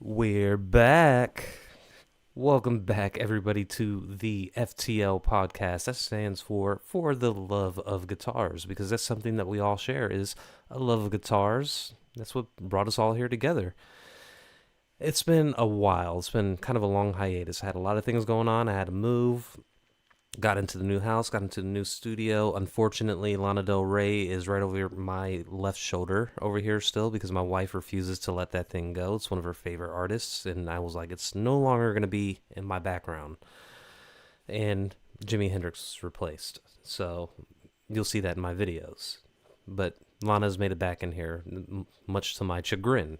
We're back. Welcome back, everybody, to the FTL podcast. That stands for the love of guitars, because that's something that we all share is a love of guitars. That's what brought us all here together. It's been a while. It's been kind of a long hiatus. I had a lot of things going on. I had to move, got into the new house, got into the new studio. Unfortunately, Lana Del Rey is right over my left shoulder over here still because my wife refuses to let that thing go. It's one of her favorite artists, and I was like, it's no longer going to be in my background. And Jimi Hendrix was replaced. So you'll see that in my videos. But Lana's made it back in here, much to my chagrin.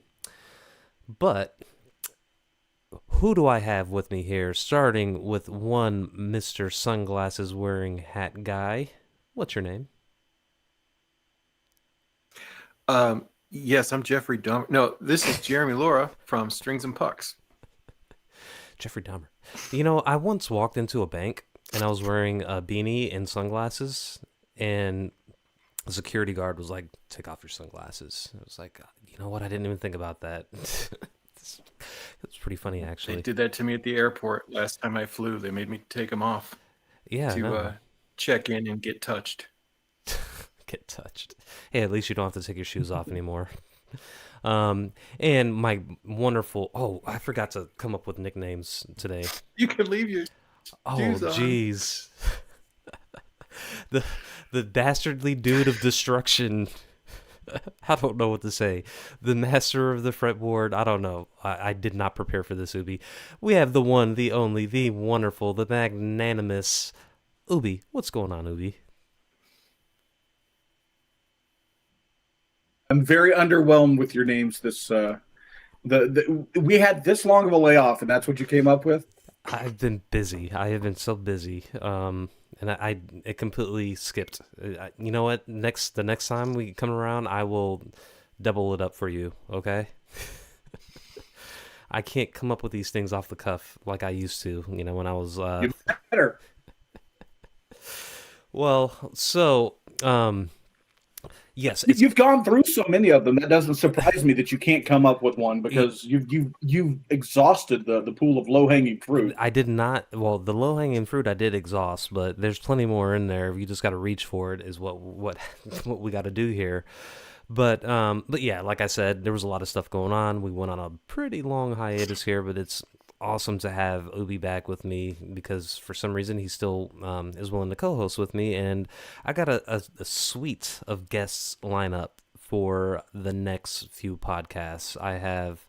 But who do I have with me here? Starting with one Mr. Sunglasses wearing hat guy. What's your name? Yes, I'm Jeffrey Dahmer. No, this is Jeremy Laura from Strings and Pucks. Jeffrey Dahmer. You know, I once walked into a bank and I was wearing a beanie and sunglasses, and the security guard was like, "Take off your sunglasses." I was like, you know what? I didn't even think about that. It's pretty funny, They actually. did that to me at the airport last time I flew. They made me take them off Yeah, to no, check in and get touched. get touched. Hey, at least you don't have to take your shoes off anymore. And my wonderful, oh, I forgot to come up with nicknames today. You can leave your Oh, shoes on. jeez. the the dastardly dude of destruction. I don't know what to say. The master of the fretboard. I don't know. I did not prepare for this, Ubi. We have the one, the only, the wonderful, the magnanimous Ubi. What's going on, Ubi? I'm very underwhelmed with your names. We had this long of a layoff, and that's what you came up with. I've been busy. I have been so busy. And I it completely skipped. You know what? The next time we come around, I will double it up for you. Okay? I can't come up with these things off the cuff like I used to. You know, when I was You better. well. So yes, it's You've gone through so many of them. That doesn't surprise me that you can't come up with one because you've exhausted the pool of low hanging fruit. I did not. Well, the low hanging fruit I did exhaust, but there's plenty more in there. You just got to reach for it. Is what what we got to do here. But yeah, like I said, there was a lot of stuff going on. We went on a pretty long hiatus here, but it's awesome to have Ubi back with me because for some reason he still is willing to co-host with me, and I got a suite of guests line up for the next few podcasts. I have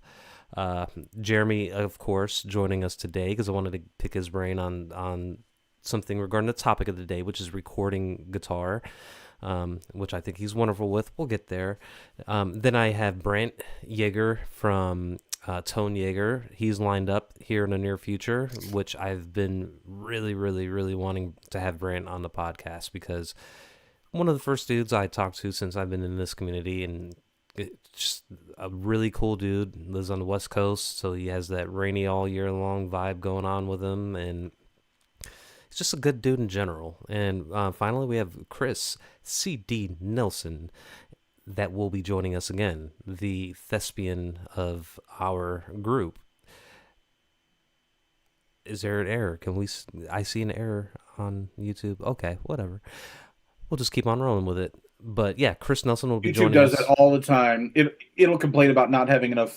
Jeremy, of course, joining us today because I wanted to pick his brain on something regarding the topic of the day, which is recording guitar, which I think he's wonderful with. We'll get there. Then I have Brant Yeager from Tone Yeager. He's lined up here in the near future, which I've been really, really, really wanting to have Brant on the podcast because one of the first dudes I talked to since I've been in this community, and just a really cool dude. Lives on the West Coast, so he has that rainy all year long vibe going on with him, and he's just a good dude in general. And finally, we have Chris C.D. Nelson that will be joining us again, the thespian of our group. Is there an error? I see an error on YouTube. Okay, whatever. We'll just keep on rolling with it. But yeah, Chris Nelson will be YouTube joining does that us. all the time. It'll complain about not having not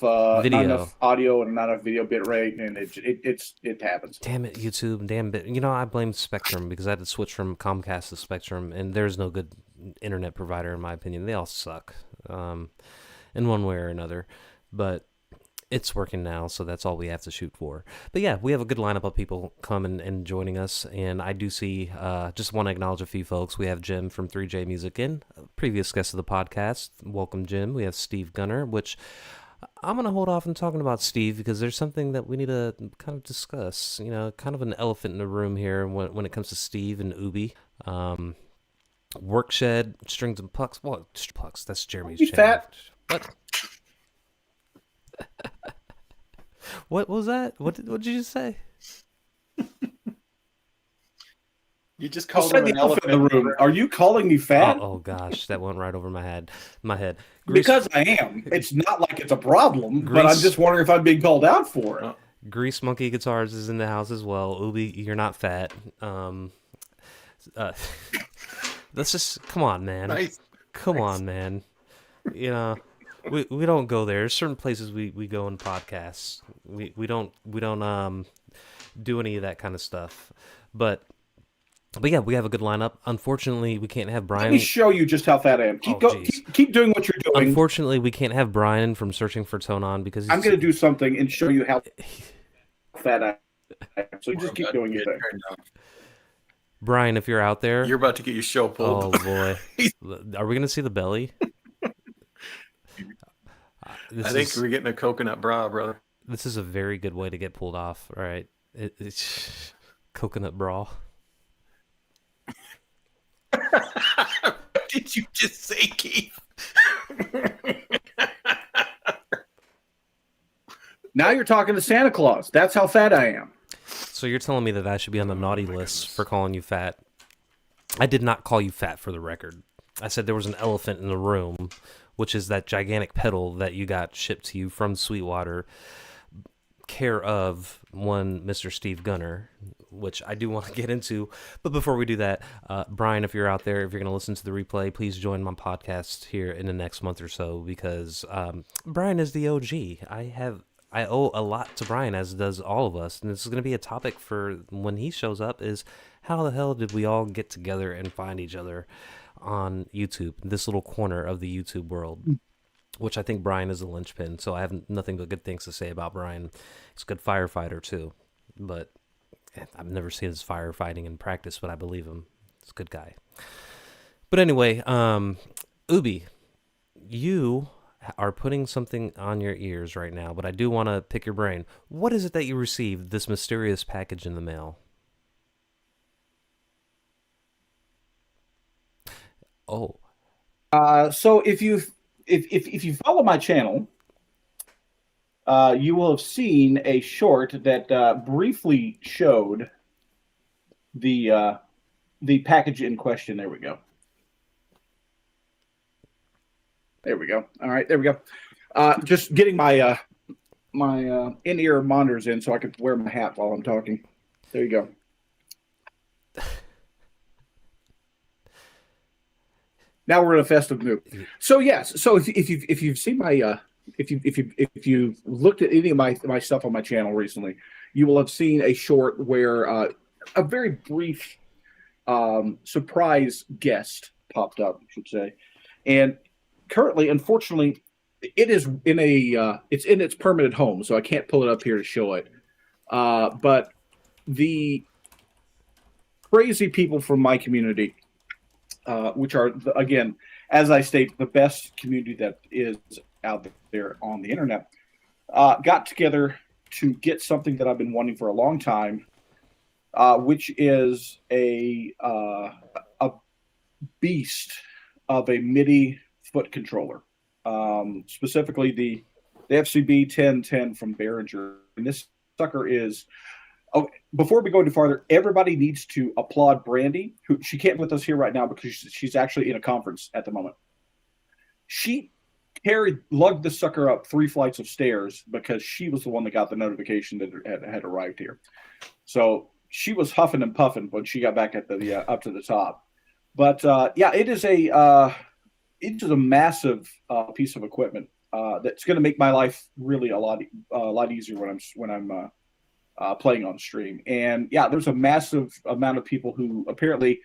Video. enough audio and not enough video bit rate, and it happens. Damn it, YouTube. Damn it. You know, I blame Spectrum because I had to switch from Comcast to Spectrum, and there's no good internet provider, in my opinion. They all suck in one way or another. But it's working now, so that's all we have to shoot for. But yeah, we have a good lineup of people coming and joining us, and I do see, just want to acknowledge a few folks. We have Jim from 3J Music in, previous guest of the podcast. Welcome, Jim. We have Steve Gunner, which I'm going to hold off on talking about Steve because there's something that we need to kind of discuss. You know, kind of an elephant in the room here when it comes to Steve and Ubi. Workshed, Strings and Pucks. What? Pucks, that's Jeremy's You channel. fat. What? What was that? What did you say? You just I called said him the an elephant elephant. in the room. Are you calling me fat? Oh gosh, that went right over my head. My head. Because I am. It's not like it's a problem, but I'm Grease just wondering if I'm being called out for it. Oh, Grease Monkey Guitars is in the house as well. Ubi, you're not fat. Uh, let's just come on, man. nice. Come Nice. on, man. You know, we don't go there. There's certain places we go in podcasts. We don't do any of that kind of stuff. But yeah, we have a good lineup. Unfortunately, we can't have Let me Brian. show you just how fat I am. Oh, jeez. Keep doing what you're doing. Unfortunately, we can't have Brian from Searching for Tone on because I'm he's going to do something and show you how fat I am. So just keep About doing to your get thing. turned off. Brian. If you're out there, You're about to get your show pulled. oh boy, are we gonna see the belly? I think we're getting a coconut bra, brother. This is a very good way to get pulled off. All right, it's coconut bra. What did you just say, Keith? Now you're talking to Santa Claus. That's how fat I am. So you're telling me that I should be on the naughty list for calling you fat? I did not call you fat, for the record. I said there was an elephant in the room, which is that gigantic pedal that you got shipped to you from Sweetwater, care of one Mr. Steve Gunner, which I do want to get into. But before we do that, Brian, if you're out there, if you're going to listen to the replay, please join my podcast here in the next month or so, because Brian is the OG. I owe a lot to Brian, as does all of us, and this is going to be a topic for when he shows up, is how the hell did we all get together and find each other on YouTube, this little corner of the YouTube world, which I think Brian is a linchpin, so I have nothing but good things to say about Brian. He's a good firefighter, too, but I've never seen his firefighting in practice, but I believe him. He's a good guy. But anyway, Ubi, you are putting something on your ears right now, but I do want to pick your brain. What is it that you received, this mysterious package in the mail? Oh, So if you follow my channel, you will have seen a short that briefly showed the package in question. There we go. There we go. All right, there we go. Just getting my my in-ear monitors in so I can wear my hat while I'm talking. There you go. Now we're in a festive mood. So yes. So if you've seen my if you looked at any of my stuff on my channel recently, you will have seen a short where a very brief surprise guest popped up, I should say, and currently, unfortunately, it is in a it's in its permanent home, so I can't pull it up here to show it. But the crazy people from my community, which are, again, as I state, the best community that is out there on the internet, got together to get something that I've been wanting for a long time, which is a beast of a MIDI foot controller, specifically the FCB 1010 from Behringer. And this sucker is. Oh, before we go any farther, everybody needs to applaud Brandy, who she can't be with us here right now because she's actually in a conference at the moment. She lugged the sucker up 3 flights of stairs because she was the one that got the notification that it had arrived here. So she was huffing and puffing when she got back at the up to the top. But yeah, it is a massive piece of equipment that's going to make my life really a lot easier when I'm playing on stream. And yeah, there's a massive amount of people who apparently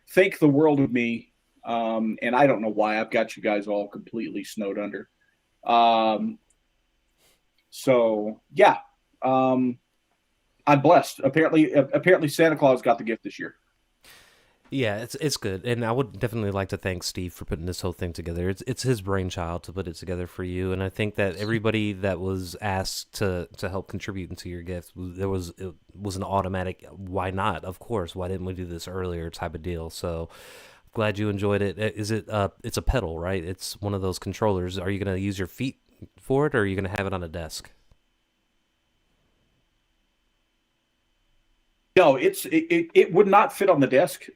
think the world of me. And I don't know why. I've got you guys all completely snowed under. So yeah, I'm blessed. Apparently Santa Claus got the gift this year. yeah, it's good, and I would definitely like to thank Steve for putting this whole thing together. It's his brainchild to put it together for you, and I think that everybody that was asked to help contribute into your gift, it was an automatic. Why not? Of course. Why didn't we do this earlier? Type of deal. So glad you enjoyed it. Is it? It's a pedal, right? It's one of those controllers. Are you gonna use your feet for it, or are you gonna have it on a desk? No, it would not fit on the desk.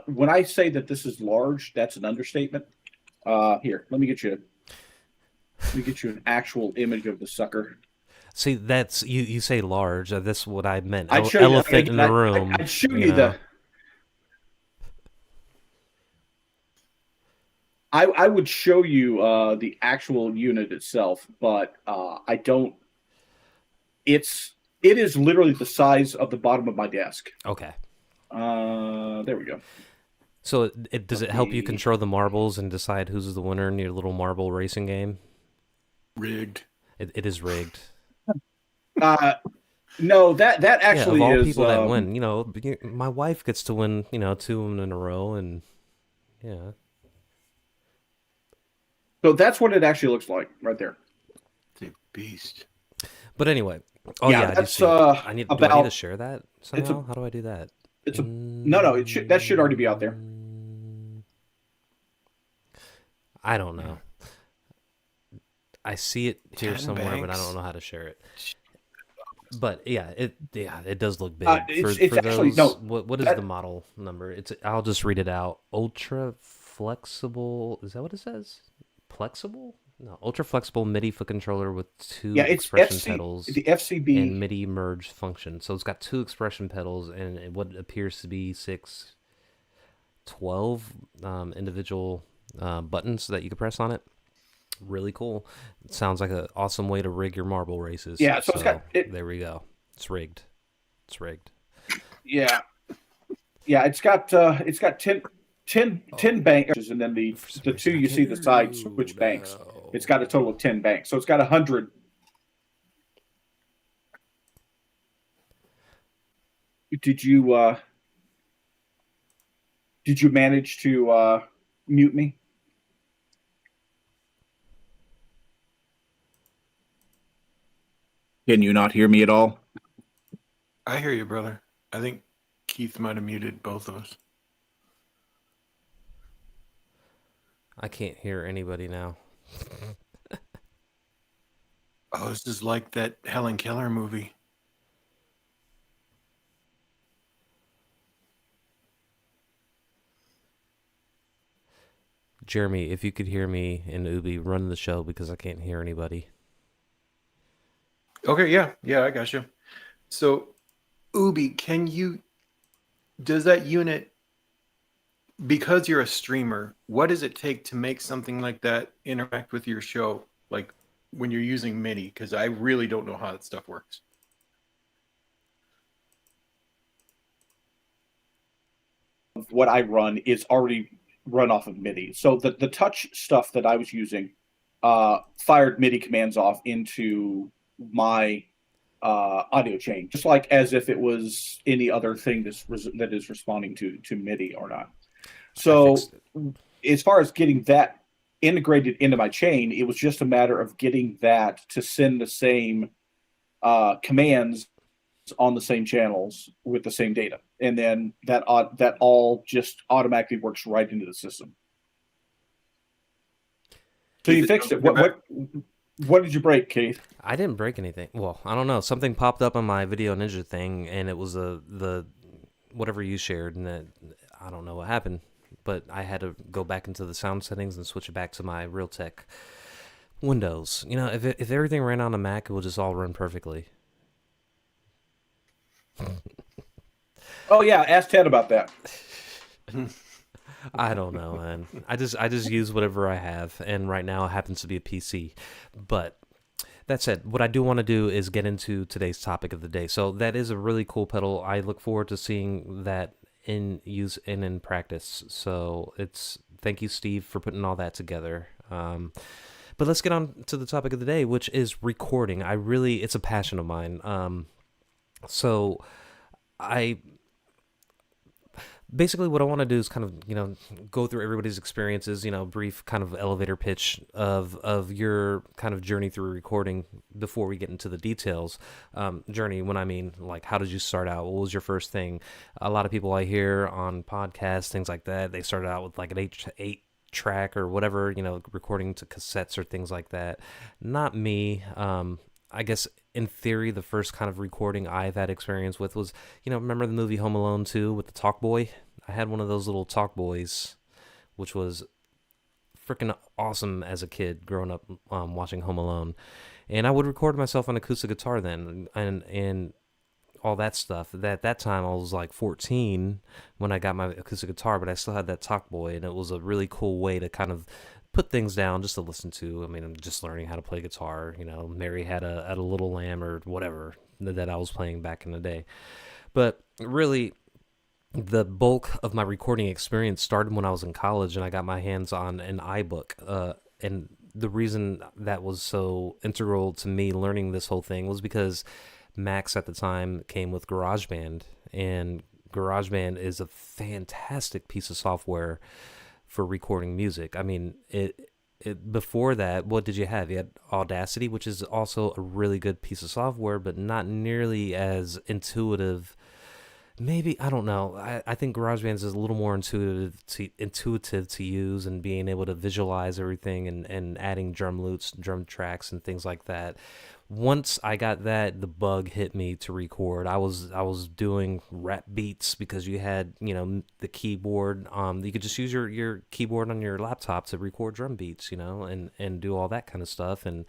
When I say that this is large, that's an understatement. Here, let me get you an actual image of the sucker. See, that's you say large. That's what I meant. I'd show you Elephant in again. the room. I'd show You you know. the. I would show you the actual unit itself, but I don't. It is literally the size of the bottom of my desk. Okay. There we go. So does it help you control the marbles and decide who's the winner in your little marble racing game? Rigged. It is rigged. No, that actually of all is people that win, my wife gets to win, 2 of them in a row, and yeah. So that's what it actually looks like right there. It's a beast. But anyway, that's do I need to share that somehow? How do I do that? No. That should already be out there. I don't know. I see it here somewhere, banks. but I don't know how to share it. But yeah, it does look big. It's actually no. What is the model number? I'll just read it out. Ultra flexible. Is that what it says? Flexible? No, ultra flexible MIDI foot controller with 2 expression pedals. The FCB and MIDI merge function. So it's got 2 expression pedals and what appears to be 12 individual buttons that you can press on it. Really cool. It sounds like an awesome way to rig your marble races. Yeah, so it's got there we go. It's rigged. Yeah, it's got 10 banks, and then the 2 you see the side switch banks. It's got a total of 10 banks, so it's got 100. Did you manage to mute me? Can you not hear me at all? I hear you, brother. I think Keith might have muted both of us. I can't hear anybody now. Oh, this is like that Helen Keller movie. Jeremy, if you could hear me and Ubie, run the show because I can't hear anybody. Okay, yeah, I got you. So, Ubie, does that unit, because you're a streamer, what does it take to make something like that interact with your show? Like when you're using MIDI, because I really don't know how that stuff works. What I run is already run off of MIDI. So the touch stuff that I was using fired MIDI commands off into my audio chain, just like as if it was any other thing that is responding to MIDI or not. So as far as getting that integrated into my chain, it was just a matter of getting that to send the same commands on the same channels with the same data, and then that all just automatically works right into the system. So you fixed it. What did you break, Keith? I didn't break anything. Well, I don't know. Something popped up on my Video Ninja thing, and it was the whatever you shared, and I don't know what happened, but I had to go back into the sound settings and switch it back to my Realtek Windows. If everything ran on a Mac, it would just all run perfectly. Oh yeah, ask Ted about that. I don't know, man. I just use whatever I have, and right now it happens to be a PC. But that said, what I do want to do is get into today's topic of the day. So that is a really cool pedal. I look forward to seeing that in use and in practice. So thank you, Steve, for putting all that together. But let's get on to the topic of the day, which is recording. It's a passion of mine. So basically what I want to do is kind of, go through everybody's experiences, brief kind of elevator pitch of your kind of journey through recording before we get into the details. Journey, when I mean, like, how did you start out? What was your first thing? A lot of people I hear on podcasts, things like that, they started out with like an 8 track or whatever, recording to cassettes or things like that. Not me. I guess in theory, the first kind of recording I've had experience with was, remember the movie Home Alone 2 with the talk boy? I had one of those little talk boys, which was freaking awesome as a kid growing up watching Home Alone. And I would record myself on acoustic guitar then, and all that stuff. At that time, I was like 14 when I got my acoustic guitar, but I still had that talk boy, and it was a really cool way to kind of put things down just to listen to. I mean, I'm just learning how to play guitar. Mary had a little lamb or whatever that I was playing back in the day. But really, the bulk of my recording experience started when I was in college and I got my hands on an iBook. And the reason that was so integral to me learning this whole thing was because Max at the time came with GarageBand, and GarageBand is a fantastic piece of software for recording music. I mean, before that, what did you have? You had Audacity, which is also a really good piece of software, but not nearly as intuitive. Maybe I don't know. I think GarageBand is a little more intuitive to use, and being able to visualize everything, and adding drum loops, drum tracks, and things like that. Once I got that, the bug hit me to record. I was doing rap beats because you had the keyboard. You could just use your keyboard on your laptop to record drum beats, and do all that kind of stuff. And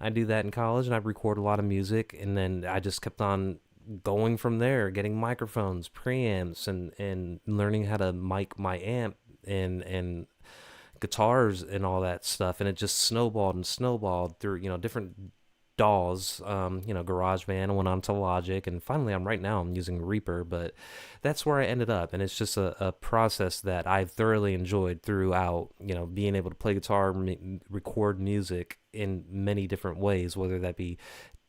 I do that in college, and I record a lot of music, and then I just kept on going from there, getting microphones, preamps, and learning how to mic my amp and guitars and all that stuff. And it just snowballed and snowballed through different DAWs, GarageBand. I went on to Logic, and finally, I'm using Reaper. But that's where I ended up, and it's just a process that I've thoroughly enjoyed throughout. Being able to play guitar, record music in many different ways, whether that be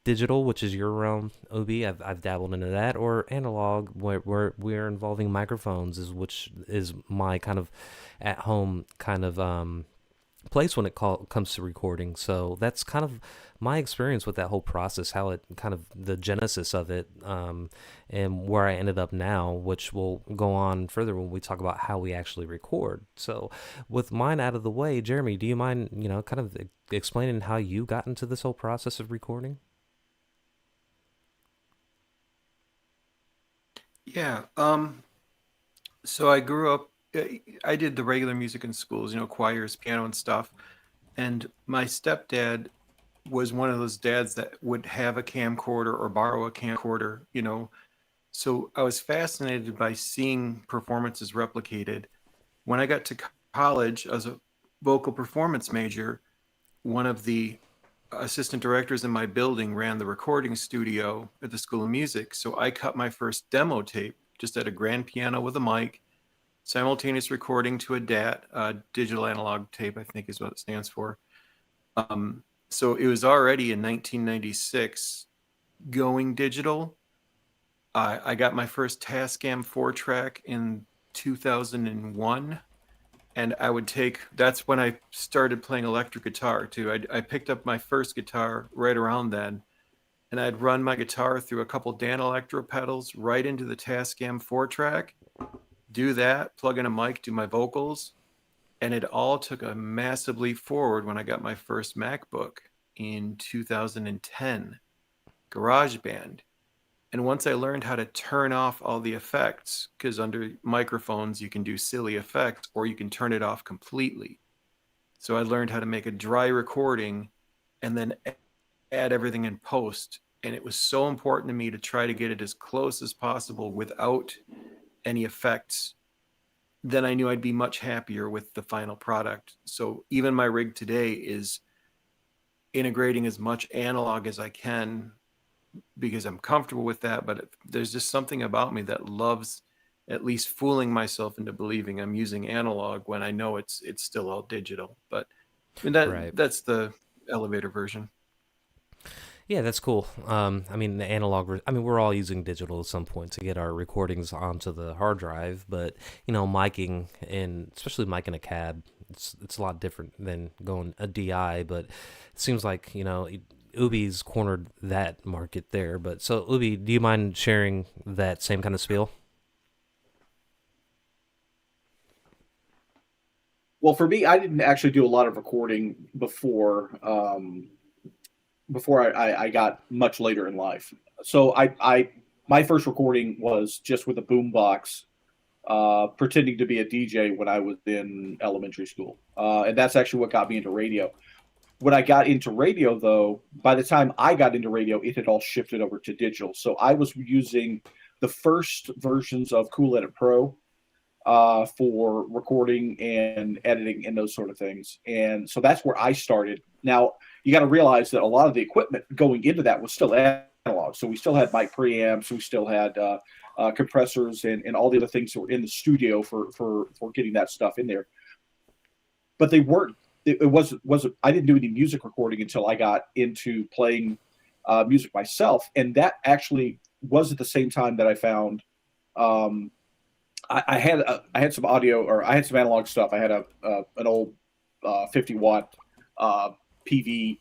digital, which is your realm, Obi. I've dabbled into that, or analog, where we're involving microphones, which is my kind of at home kind of place when it comes to recording. So that's kind of my experience with that whole process, how it kind of the genesis of it, and where I ended up now, which will go on further when we talk about how we actually record. So with mine out of the way, Jeremy, do you mind, kind of explaining how you got into this whole process of recording? Yeah. So I grew up. I did the regular music in schools, choirs, piano, and stuff. And my stepdad was one of those dads that would have a camcorder or borrow a camcorder. So I was fascinated by seeing performances replicated. When I got to college as a vocal performance major, one of the assistant directors in my building ran the recording studio at the School of Music. So I cut my first demo tape just at a grand piano with a mic, simultaneous recording to a DAT, digital analog tape, I think is what it stands for. So it was already in 1996 going digital. I got my first Tascam 4-track in 2001. And that's when I started playing electric guitar too. I picked up my first guitar right around then, and I'd run my guitar through a couple Dan Electro pedals right into the Tascam 4-track, do that, plug in a mic, do my vocals, and it all took a massive leap forward when I got my first MacBook in 2010, GarageBand. And once I learned how to turn off all the effects, because under microphones you can do silly effects or you can turn it off completely. So I learned how to make a dry recording and then add everything in post. And it was so important to me to try to get it as close as possible without any effects. Then I knew I'd be much happier with the final product. So even my rig today is integrating as much analog as I can because I'm comfortable with that. But there's just something about me that loves at least fooling myself into believing I'm using analog when I know it's still all digital. But I mean, Right. that's the elevator version. Yeah, that's cool. I mean, the analog. I mean, we're all using digital at some point to get our recordings onto the hard drive, but miking, and especially miking a cab, it's a lot different than going a DI. But it seems like Ubi's cornered that market there. But so, Ubi, do you mind sharing that same kind of spiel? Well, for me, I didn't actually do a lot of recording before I got much later in life. So my first recording was just with a boombox, pretending to be a DJ when I was in elementary school, and that's actually what got me into radio. When I got into radio, though, by the time I got into radio, it had all shifted over to digital. So I was using the first versions of Cool Edit Pro for recording and editing and those sort of things. And so that's where I started. Now, you got to realize that a lot of the equipment going into that was still analog. So we still had mic preamps, we still had compressors and all the other things that were in the studio for getting that stuff in there. But they weren't. It wasn't. I didn't do any music recording until I got into playing music myself, and that actually was at the same time that I found. I had some audio, or I had some analog stuff. I had an old 50-watt PV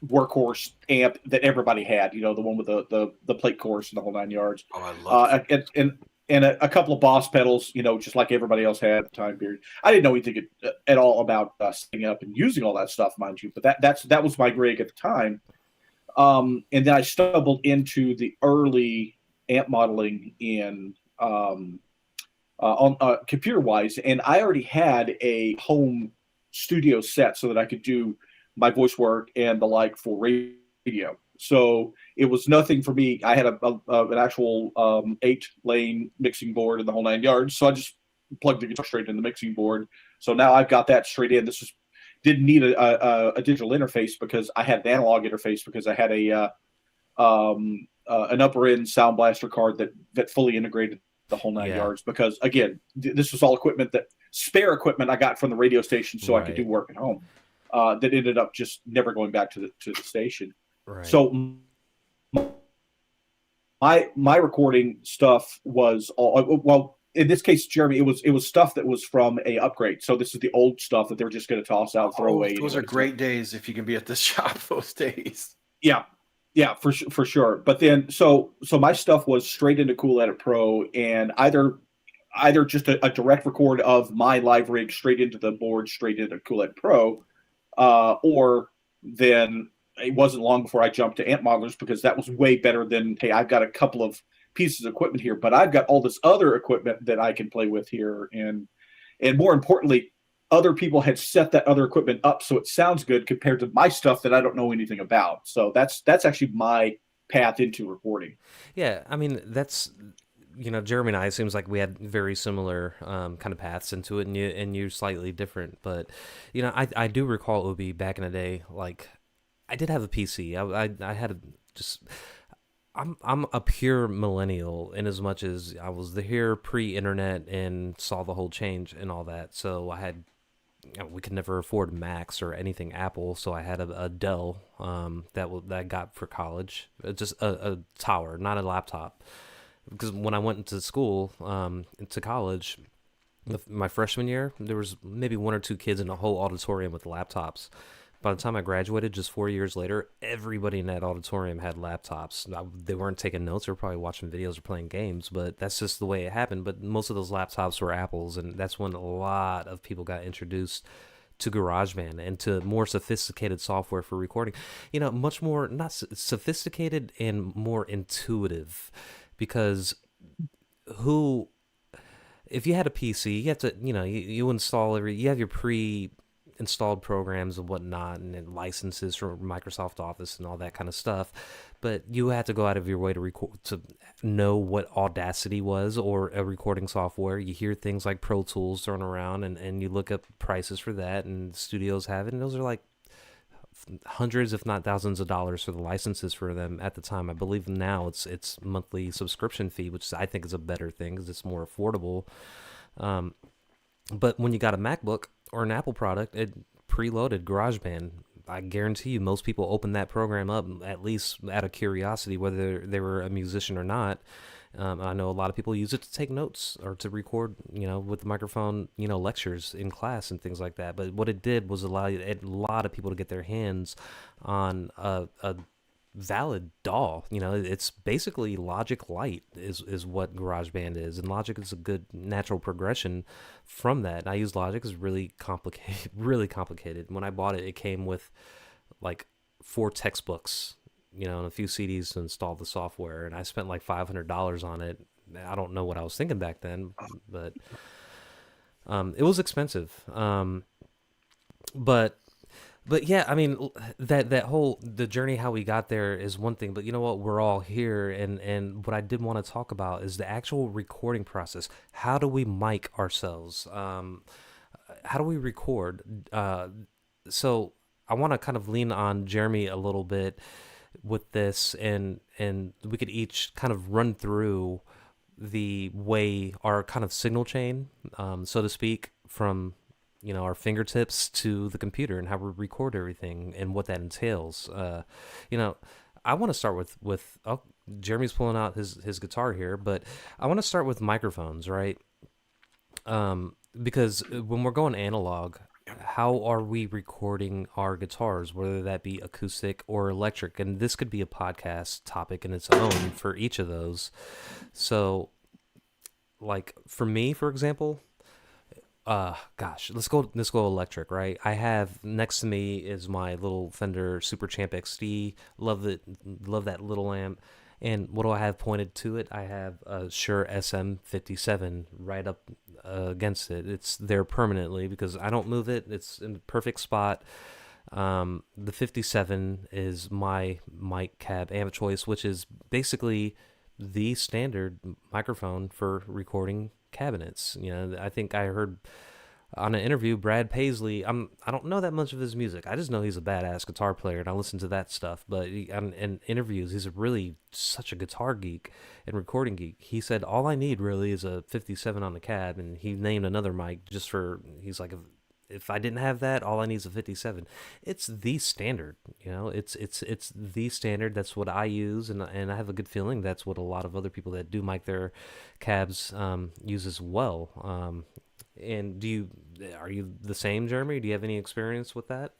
workhorse amp that everybody had. You know, the one with the plate course and the whole 9 yards. Oh, I love it. And a couple of Boss pedals, you know, just like everybody else had at the time period. I didn't know anything at all about setting up and using all that stuff, mind you. But that was my gig at the time. And then I stumbled into the early amp modeling in on computer wise, and I already had a home studio set so that I could do my voice work and the like for radio. So it was nothing for me. I had an actual 8-lane mixing board in the whole 9 yards. So I just plugged the guitar straight in the mixing board. So now I've got that straight in. Didn't need a digital interface because I had an analog interface because I had an upper end Sound Blaster card that fully integrated the whole 9 yards. Because again, this was all spare equipment I got from the radio station so I could do work at home. That ended up just never going back to the station. Right. So my recording stuff was all, well, in this case, Jeremy, it was stuff that was from a upgrade. So this is the old stuff that they were just going to toss out, throw away. Those are great days if you can be at this shop those days. Yeah, for sure. But then so my stuff was straight into Cool Edit Pro, and either just a direct record of my live rig straight into the board, straight into Cool Edit Pro, or then it wasn't long before I jumped to amp modelers because that was way better than, hey, I've got a couple of pieces of equipment here, but I've got all this other equipment that I can play with here. And more importantly, other people had set that other equipment up so it sounds good compared to my stuff that I don't know anything about. So that's actually my path into recording. Yeah, I mean, that's, you know, Jeremy and I, it seems like we had very similar kind of paths into it, and you're slightly different. But, you know, I do recall Ubie back in the day, like, I did have a PC. I had I'm a pure millennial in as much as I was here pre-internet and saw the whole change and all that. So I had, you know, we could never afford Macs or anything Apple, so I had a Dell that I got for college, just a tower, not a laptop. Because when I went into school, into college, my freshman year, there was maybe 1 or 2 kids in the whole auditorium with laptops. By the time I graduated, just 4 years later, everybody in that auditorium had laptops. They weren't taking notes; they were probably watching videos or playing games. But that's just the way it happened. But most of those laptops were Apples, and that's when a lot of people got introduced to GarageBand and to more sophisticated software for recording. You know, much more not sophisticated and more intuitive. Because if you had a PC, you have to, you know, you install you have your pre-installed programs and whatnot, and then licenses for Microsoft Office and all that kind of stuff. But you had to go out of your way to record, to know what Audacity was or a recording software. You hear things like Pro Tools thrown around, and you look up prices for that, and studios have it, and those are like hundreds, if not thousands of dollars for the licenses for them at the time. I believe now it's monthly subscription fee, which I think is a better thing because it's more affordable. But when you got a MacBook or an Apple product, it preloaded GarageBand. I guarantee you most people open that program up at least out of curiosity, whether they were a musician or not. I know a lot of people use it to take notes or to record, you know, with the microphone, you know, lectures in class and things like that. But what it did was allow a lot of people to get their hands on a valid DAW. You know, it's basically Logic Lite is what GarageBand is, and Logic is a good natural progression from that. And I use Logic. It's really complicated, really complicated. When I bought it, it came with like 4 textbooks, and a few CDs to install the software, and I spent like $500 on it. I don't know what I was thinking back then, but it was expensive. But yeah, I mean, that whole the journey how we got there is one thing, but you know what? We're all here, and what I did want to talk about is the actual recording process. How do we mic ourselves? How do we record? So I want to kind of lean on Jeremy a little bit with this, and we could each kind of run through the way our kind of signal chain, so to speak, from our fingertips to the computer and how we record everything and what that entails. You know, I want to start with Jeremy's pulling out his guitar here, but I want to start with microphones, right? Because when we're going analog, how are we recording our guitars, whether that be acoustic or electric? And this could be a podcast topic in its own for each of those. So, like for me, for example, gosh, let's go electric, right? I have next to me is my little Fender Super Champ XD. Love that little amp. And what do I have pointed to it? I have a Shure SM57 right up against it. It's there permanently because I don't move it. It's in the perfect spot. The 57 is my mic cab amp choice, which is basically the standard microphone for recording cabinets. I think I heard on an interview Brad Paisley. I don't know that much of his music. I just know he's a badass guitar player, and I listen to that stuff. But in interviews, he's really such a guitar geek and recording geek. He said all I need really is a 57 on the cab, and he named another mic just for. He's like, if I didn't have that, all I need is a 57. It's the standard, it's the standard. That's what I use, and I have a good feeling that's what a lot of other people that do mic their cabs use as well. And are you the same, Jeremy? Do you have any experience with that?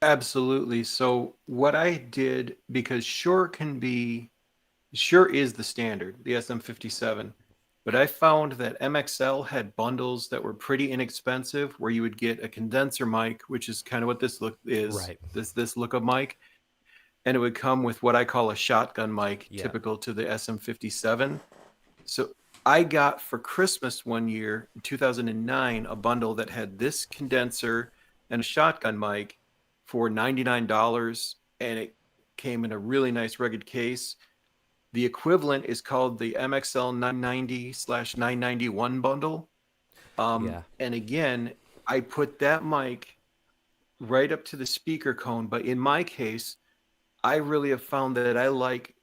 Absolutely. So what I did, because Shure is the standard, the SM57, but I found that MXL had bundles that were pretty inexpensive where you would get a condenser mic, which is kind of what this look is, Right. this look of mic, and it would come with what I call a shotgun mic, Yeah. typical to the SM57. So I got for Christmas one year, in 2009, a bundle that had this condenser and a shotgun mic for $99, and it came in a really nice rugged case. The equivalent is called the MXL 990/991 bundle. Yeah. And again, I put that mic right up to the speaker cone, but in my case, I really have found that I like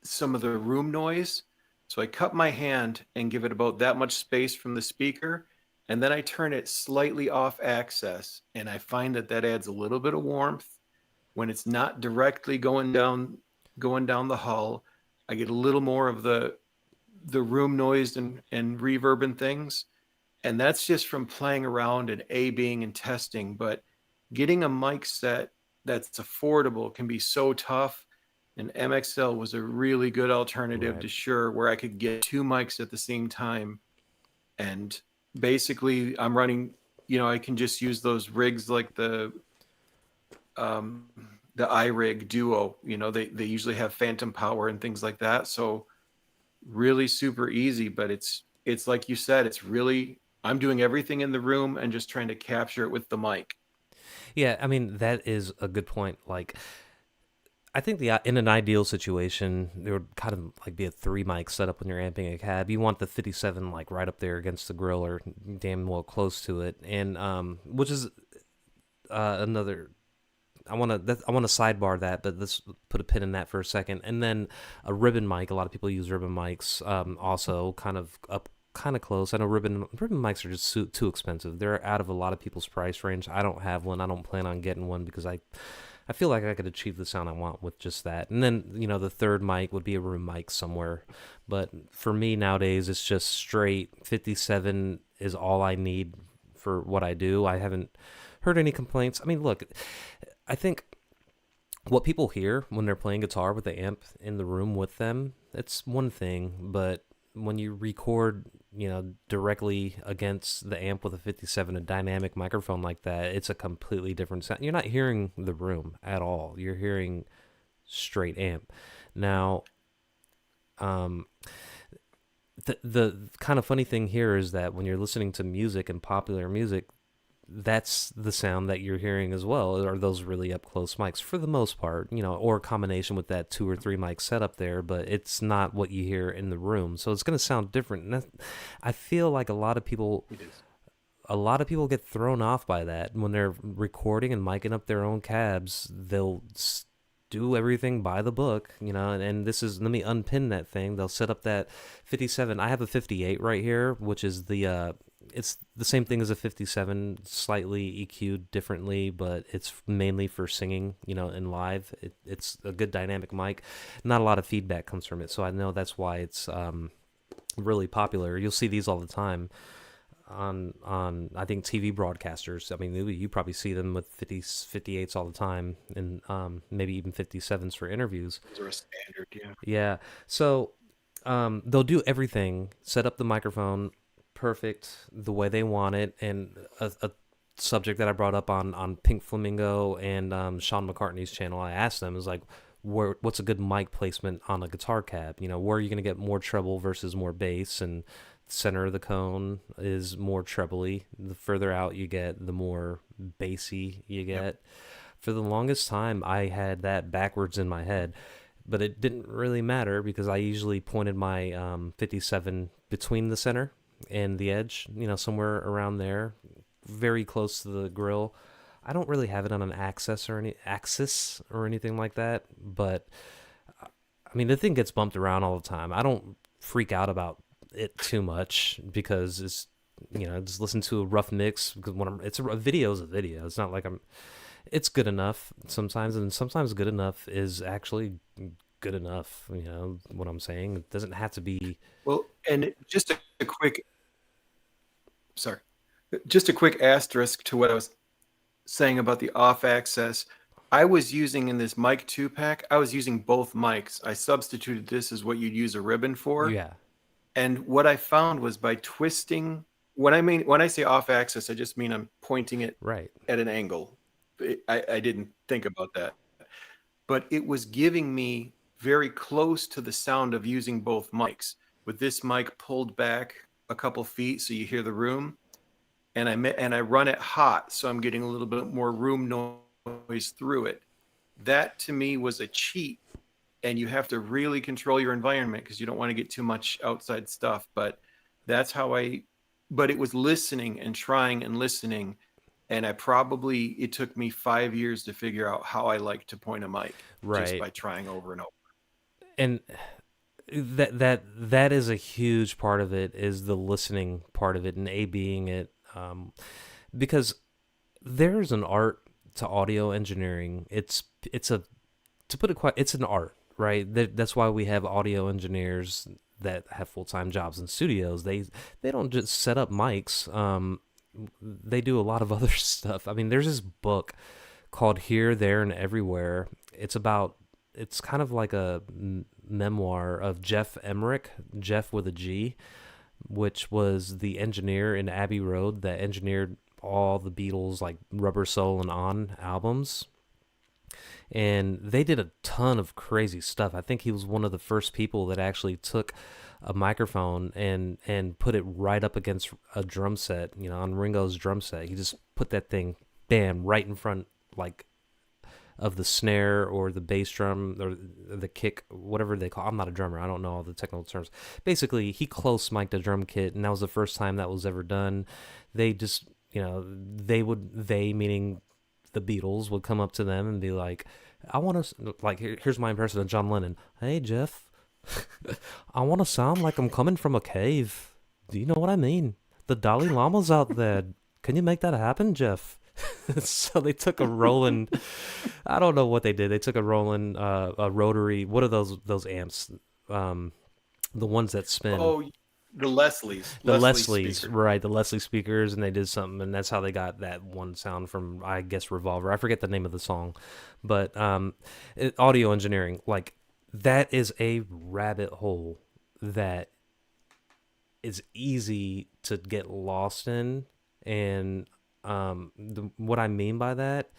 some of the room noise. So I cup my hand and give it about that much space from the speaker, and then I turn it slightly off access, and I find that adds a little bit of warmth when it's not directly going down the hull. I get a little more of the room noise and reverb and things, and that's just from playing around and A-Bing and testing. But getting a mic set that's affordable can be so tough. And MXL was a really good alternative Right. to Shure, where I could get 2 mics at the same time. And basically, I'm running, I can just use those rigs like um, the iRig Duo. They usually have phantom power and things like that. So really super easy, but it's like you said, it's really, I'm doing everything in the room and just trying to capture it with the mic. Yeah, I mean that is a good point. Like I think in an ideal situation, there would kind of like be a 3 mic setup when you're amping a cab. You want the 57 like right up there against the grill or damn well close to it, and which is another. I want to sidebar that, but let's put a pin in that for a second. And then a ribbon mic. A lot of people use ribbon mics. Also, kind of up, kind of close. I know ribbon mics are just too expensive. They're out of a lot of people's price range. I don't have one. I don't plan on getting one because I feel like I could achieve the sound I want with just that. And then, the third mic would be a room mic somewhere. But for me nowadays, it's just straight 57 is all I need for what I do. I haven't heard any complaints. I mean, look, I think what people hear when they're playing guitar with the amp in the room with them, it's one thing. But when you record, directly against the amp with a 57, a dynamic microphone like that, it's a completely different sound. You're not hearing the room at all. You're hearing straight amp. Now, um, the kind of funny thing here is that when you're listening to music and popular music, that's the sound that you're hearing as well, are those really up close mics for the most part, or a combination with that 2 or 3 mic setup there, but it's not what you hear in the room. So it's going to sound different. And I feel like a lot of people get thrown off by that when they're recording and micing up their own cabs. They'll do everything by the book, and this is, let me unpin that thing. They'll set up that 57. I have a 58 right here, which is it's the same thing as a 57, slightly EQ'd differently, but it's mainly for singing, in live. It's a good dynamic mic. Not a lot of feedback comes from it, so I know that's why it's really popular. You'll see these all the time on I think TV broadcasters. I mean, you probably see them with 58s all the time, and maybe even 57s for interviews. Those are a standard, yeah. Yeah. So they'll do everything, set up the microphone perfect the way they want it. And a subject that I brought up on Pink Flamingo and Sean McCartney's channel, I asked them, is like, what's a good mic placement on a guitar cab? Where are you going to get more treble versus more bass? And center of the cone is more trebly. The further out you get, the more bassy you get. Yep. For the longest time, I had that backwards in my head, but it didn't really matter because I usually pointed my 57 between the center and the edge, somewhere around there, very close to the grill. I don't really have it on an axis or anything like that, but I mean, the thing gets bumped around all the time. I don't freak out about it too much because it's, just listen to a rough mix because it's a video is a video. It's not like it's good enough sometimes, and sometimes good enough is actually good enough. What I'm saying? It doesn't have to be. Well, and just a quick asterisk to what I was saying about the off access. I was using in this mic 2-pack, I was using both mics. I substituted this as what you'd use a ribbon for. Yeah. And what I found was by twisting, when I say off axis, I just mean I'm pointing it right at an angle. I didn't think about that. But it was giving me very close to the sound of using both mics. With this mic pulled back a couple feet so you hear the room, and I run it hot, so I'm getting a little bit more room noise through it. That to me was a cheat, and you have to really control your environment because you don't want to get too much outside stuff. But that's how but it was listening and trying and listening. And it took me 5 years to figure out how I like to point a mic, just by trying over and over. And that is a huge part of it, is the listening part of it and A-Bing it, because there's an art to audio engineering. It's an art, right? That's why we have audio engineers that have full-time jobs in studios. They don't just set up mics. They do a lot of other stuff. I mean, there's this book called Here, There, and Everywhere. It's kind of like a memoir of Jeff Emmerich, Jeff with a G, which was the engineer in Abbey Road that engineered all the Beatles, like Rubber Soul and On albums. And they did a ton of crazy stuff. I think he was one of the first people that actually took a microphone and put it right up against a drum set, on Ringo's drum set. He just put that thing, bam, right in front, like, of the snare or the bass drum or the kick, whatever they call it. I'm not a drummer. I don't know all the technical terms. Basically, he close mic'd a drum kit, and that was the first time that was ever done. They just, they meaning the Beatles, would come up to them and be like, I want to, like, here's my impression of John Lennon. Hey, Jeff, I want to sound like I'm coming from a cave. Do you know what I mean? The Dalai Lama's out there. Can you make that happen, Jeff? So they took a Roland, I don't know what they did. They took a Roland, a rotary, what are those amps? The ones that spin. Oh, the Leslies. The Leslies, right, the Leslie speakers, and they did something, and that's how they got that one sound from, I guess, Revolver. I forget the name of the song. But audio engineering, like, that is a rabbit hole that is easy to get lost in. And what I mean by that,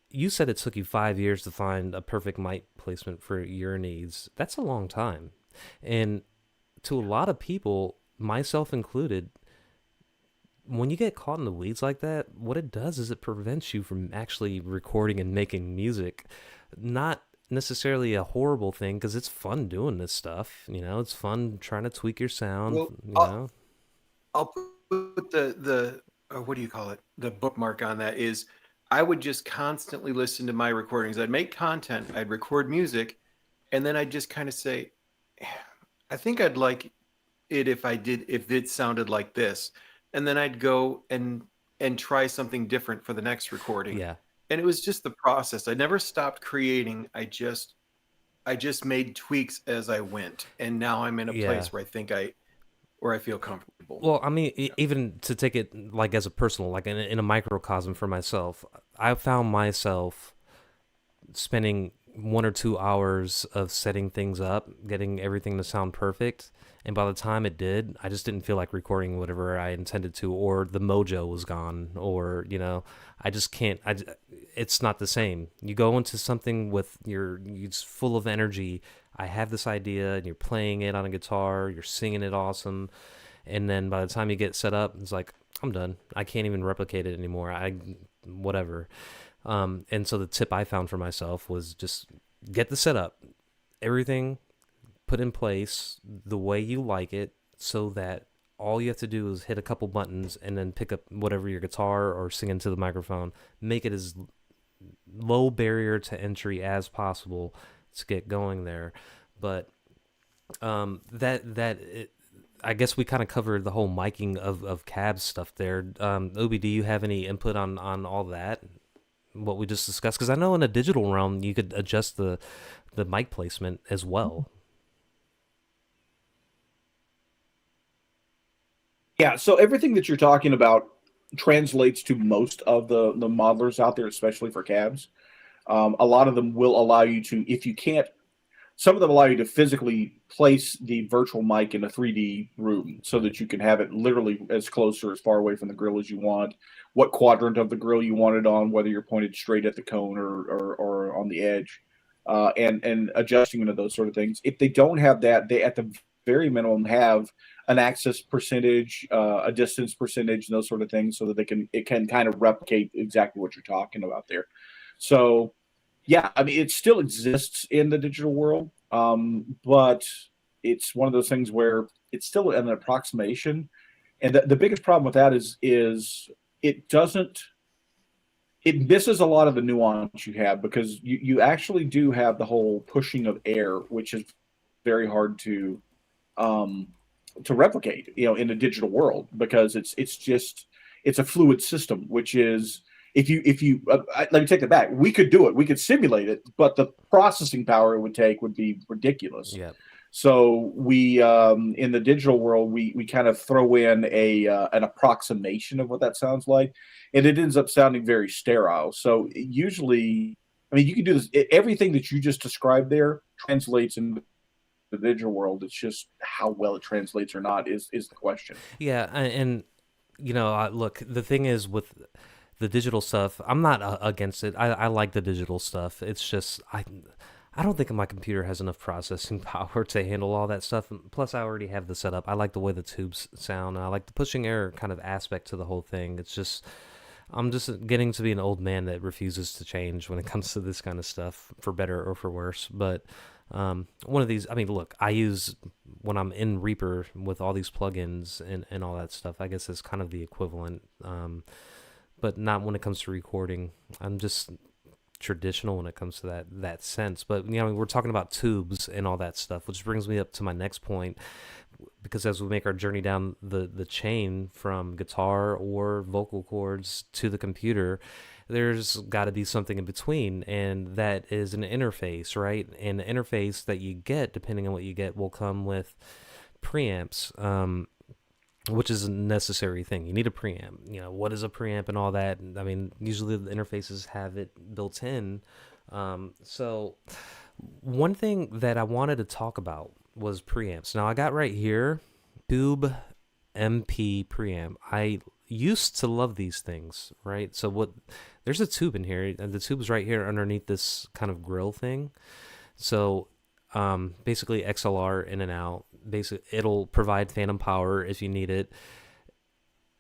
you said it took you 5 years to find a perfect mic placement for your needs. That's a long time. And to a lot of people, myself included, when you get caught in the weeds like that, what it does is it prevents you from actually recording and making music. Not necessarily a horrible thing, because it's fun doing this stuff. It's fun trying to tweak your sound. Well, You know, I'll put the what do you call it? The bookmark on that is I would just constantly listen to my recordings. I'd make content, I'd record music, and then I'd just kind of say, I think I'd like it if it sounded like this. And then I'd go and try something different for the next recording. yeah, And it was just the process. I never stopped creating. I just made tweaks as I went. And now I'm in a yeah. place where I feel comfortable. Well, I mean, Yeah. even to take it like as a personal, like in a microcosm for myself, I found myself spending 1 or 2 hours of setting things up, getting everything to sound perfect. And by the time it did, I just didn't feel like recording whatever I intended to, or the mojo was gone, or, I just can't, it's not the same. You go into something with it's full of energy. I have this idea, and you're playing it on a guitar, you're singing it awesome. And then by the time you get set up, it's like, I'm done. I can't even replicate it anymore. Whatever. And so the tip I found for myself was just get the setup, everything put in place the way you like it, so that all you have to do is hit a couple buttons and then pick up whatever your guitar or sing into the microphone. Make it as low barrier to entry as possible to get going there. But I guess we kind of covered the whole miking of cabs stuff there. Obi, do you have any input on all that? What we just discussed, because I know in a digital realm you could adjust the mic placement as well. Yeah, so everything that you're talking about translates to most of the modelers out there, especially for cabs. A lot of them will allow you to, if you can't, some of them allow you to physically place the virtual mic in a 3D room so that you can have it literally as close or as far away from the grill as you want, what quadrant of the grill you want it on, whether you're pointed straight at the cone or on the edge, and adjusting into those sort of things. If they don't have that, they at the very minimum have an access percentage, a distance percentage, and those sort of things, so that it can kind of replicate exactly what you're talking about there. So yeah, I mean, it still exists in the digital world, but it's one of those things where it's still an approximation, and the biggest problem with that is it doesn't it misses a lot of the nuance you have, because you actually do have the whole pushing of air, which is very hard um, to replicate, in the digital world, because it's a fluid system, which is if you let me take that back. We could do it. We could simulate it, but the processing power it would take would be ridiculous. Yeah. So we in the digital world, we kind of throw in an approximation of what that sounds like, and it ends up sounding very sterile. So usually, I mean, you can do this. Everything that you just described there translates into the digital world. It's just how well it translates or not is the question. Yeah, and look, the thing is with the digital stuff, I'm not against it. I like the digital stuff. It's just I don't think my computer has enough processing power to handle all that stuff. Plus, I already have the setup. I like the way the tubes sound. I like the pushing air kind of aspect to the whole thing. It's just I'm just getting to be an old man that refuses to change when it comes to this kind of stuff, for better or for worse. But one of these, I mean, look, I use when I'm in Reaper with all these plugins and all that stuff. I guess it's kind of the equivalent, but not when it comes to recording. I'm just traditional when it comes to that sense. But we're talking about tubes and all that stuff, which brings me up to my next point, because as we make our journey down the chain from guitar or vocal cords to the computer, there's got to be something in between, and that is an interface, right? And the interface that you get, depending on what you get, will come with preamps, which is a necessary thing. You need a preamp. What is a preamp and all that? I mean, usually the interfaces have it built in. So one thing that I wanted to talk about was preamps. Now I got right here Tube MP preamp. I used to love these things, right? So what? There's a tube in here, and the tube's right here underneath this kind of grill thing. So basically XLR in and out. Basically, it'll provide phantom power if you need it.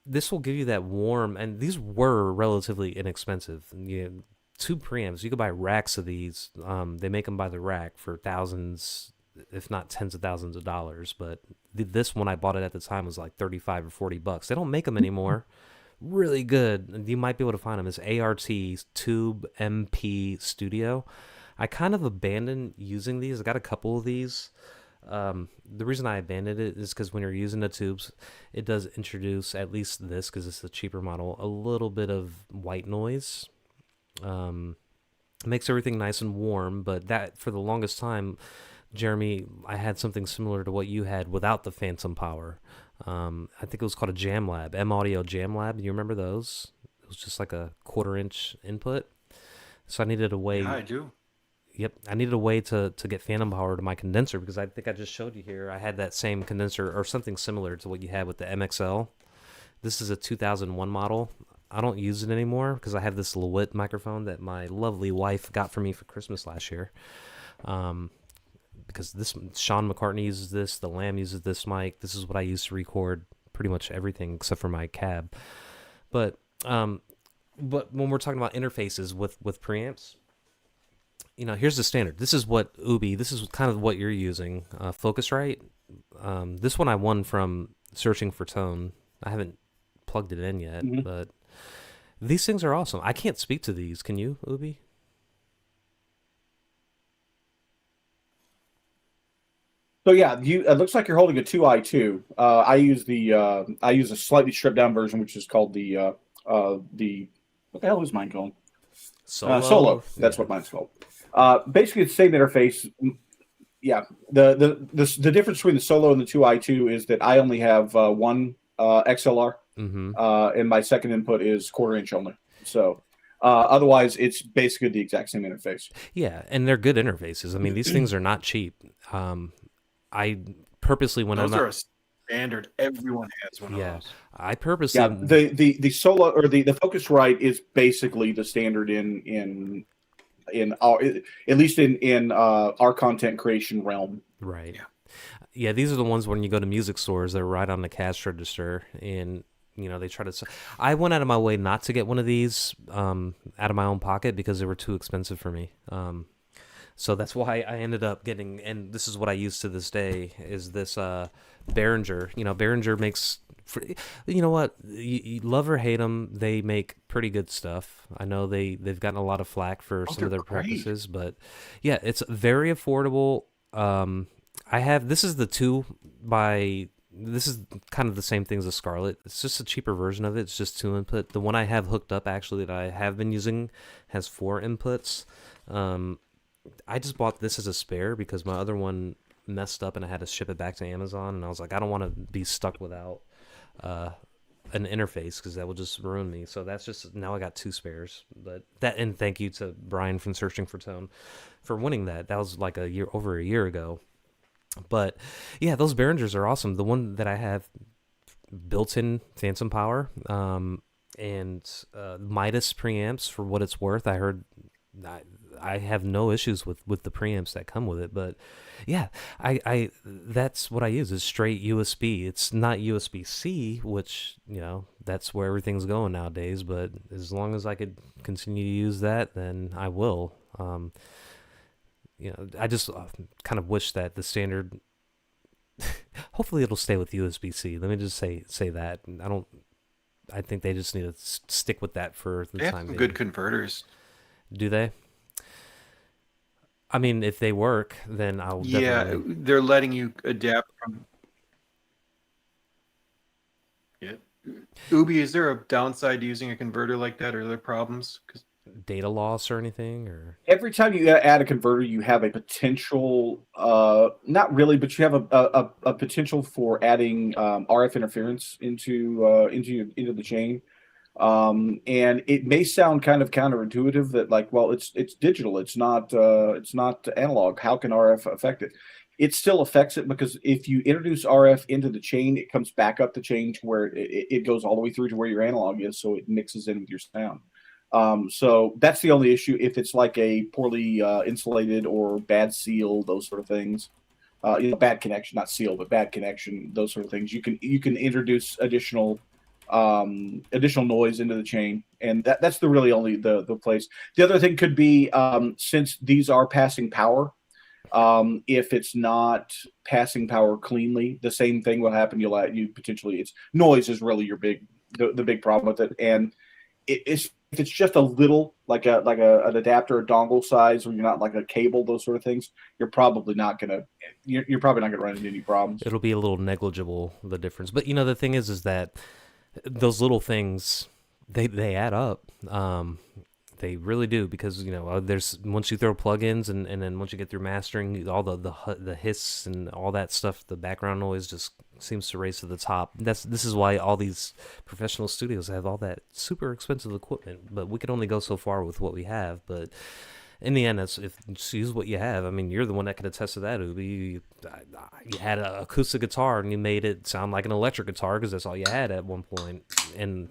This will give you that warm, and these were relatively inexpensive. Tube preamps, you could buy racks of these. They make them by the rack for thousands, if not tens of thousands of dollars. But this one I bought it at the time was like 35 or $40. They don't make them anymore. Really good. You might be able to find them. It's ART Tube MP Studio. I kind of abandoned using these. I got a couple of these. The reason I abandoned it is because when you're using the tubes, it does introduce, at least this, because it's a cheaper model, a little bit of white noise. Makes everything nice and warm, but that, for the longest time, Jeremy, I had something similar to what you had without the phantom power. I think it was called a Jam Lab, M Audio Jam Lab. You remember those? It was just like a 1/4 inch input. So I needed a way. Yeah, I do. Yep, I needed a way to get phantom power to my condenser, because I think I just showed you here. I had that same condenser or something similar to what you had with the MXL. This is a 2001 model. I don't use it anymore because I have this Lewitt microphone that my lovely wife got for me for Christmas last year. Because this Sean McCartney uses this, the Lamb uses this mic. This is what I use to record pretty much everything except for my cab. But when we're talking about interfaces with preamps, here's the standard. This is what Ubie. This is kind of what you're using. Focusrite. This one I won from searching for tone. I haven't plugged it in yet, but these things are awesome. I can't speak to these. Can you, Ubie? So yeah, it looks like you're holding a 2i2. I use a slightly stripped down version, which is called the what the hell is mine called? Solo. That's what mine's called. Basically, it's the same interface. Yeah, the difference between the Solo and the 2i2 is that I only have one XLR, and my second input is 1/4 inch only. So otherwise, it's basically the exact same interface. Yeah, and they're good interfaces. I mean, these things are not cheap. I purposely, when those are a standard. Everyone has one of those. I purposely. Yeah, the Solo or the Focusrite is basically the standard in our, at least in our content creation realm. Right. Yeah, these are the ones when you go to music stores, they're right on the cash register, and they try to. I went out of my way not to get one of these out of my own pocket because they were too expensive for me. So that's why I ended up getting, and this is what I use to this day, is this Behringer. Behringer makes, you know what, you love or hate them, they make pretty good stuff. I know they've gotten a lot of flack for some of their practices, but yeah, it's very affordable. This is the 2 by, this is kind of the same thing as a Scarlett. It's just a cheaper version of it. It's just 2 input. The one I have hooked up, actually, that I have been using has 4 inputs. I just bought this as a spare because my other one messed up and I had to ship it back to Amazon, and I was like, I don't want to be stuck without an interface because that will just ruin me. So that's just, now I got 2 spares. But that, and thank you to Brian from Searching for Tone for winning that. That was like over a year ago. But yeah, those Behringers are awesome. The one that I have, built-in phantom power, and Midas preamps for what it's worth. I heard I have no issues with the preamps that come with it, but yeah, I that's what I use, is straight USB. It's not USB-C, which, that's where everything's going nowadays, but as long as I could continue to use that, then I will. I just kind of wish that the standard, hopefully it'll stay with USB-C. Let me just say that. I think they just need to stick with that for the time being. They have good converters. Do they? I mean, if they work, then I'll definitely... Yeah, they're letting you adapt from... Yeah. Ubie, is there a downside to using a converter like that? Are there problems? Data loss or anything? Or every time you add a converter, you have a potential, not really, but you have a potential for adding RF interference into the chain. And it may sound kind of counterintuitive that, like, well, it's digital, it's not analog. How can RF affect it? it still affects it, because if you introduce RF into the chain, it comes back up the chain to where it goes all the way through to where your analog is, so it mixes in with your sound. So that's the only issue. If it's like a poorly insulated or bad seal, those sort of things, bad connection, not seal, but bad connection, those sort of things, you can introduce additional noise into the chain, and that's the really only the place. The other thing could be, since these are passing power, if it's not passing power cleanly, the same thing will happen. You potentially, it's noise is really the big problem with it. And if it's just a little, like an adapter, a dongle size, or you're not like a cable, those sort of things, you're probably not gonna run into any problems. It'll be a little negligible, the difference. But the thing is that those little things, they add up. They really do, because there's, once you throw plugins and then once you get through mastering, all the hiss and all that stuff, the background noise just seems to raise to the top. This is why all these professional studios have all that super expensive equipment, but we could only go so far with what we have. But in the end, just use what you have. I mean, you're the one that can attest to that, Ubie. You had an acoustic guitar and you made it sound like an electric guitar because that's all you had at one point. And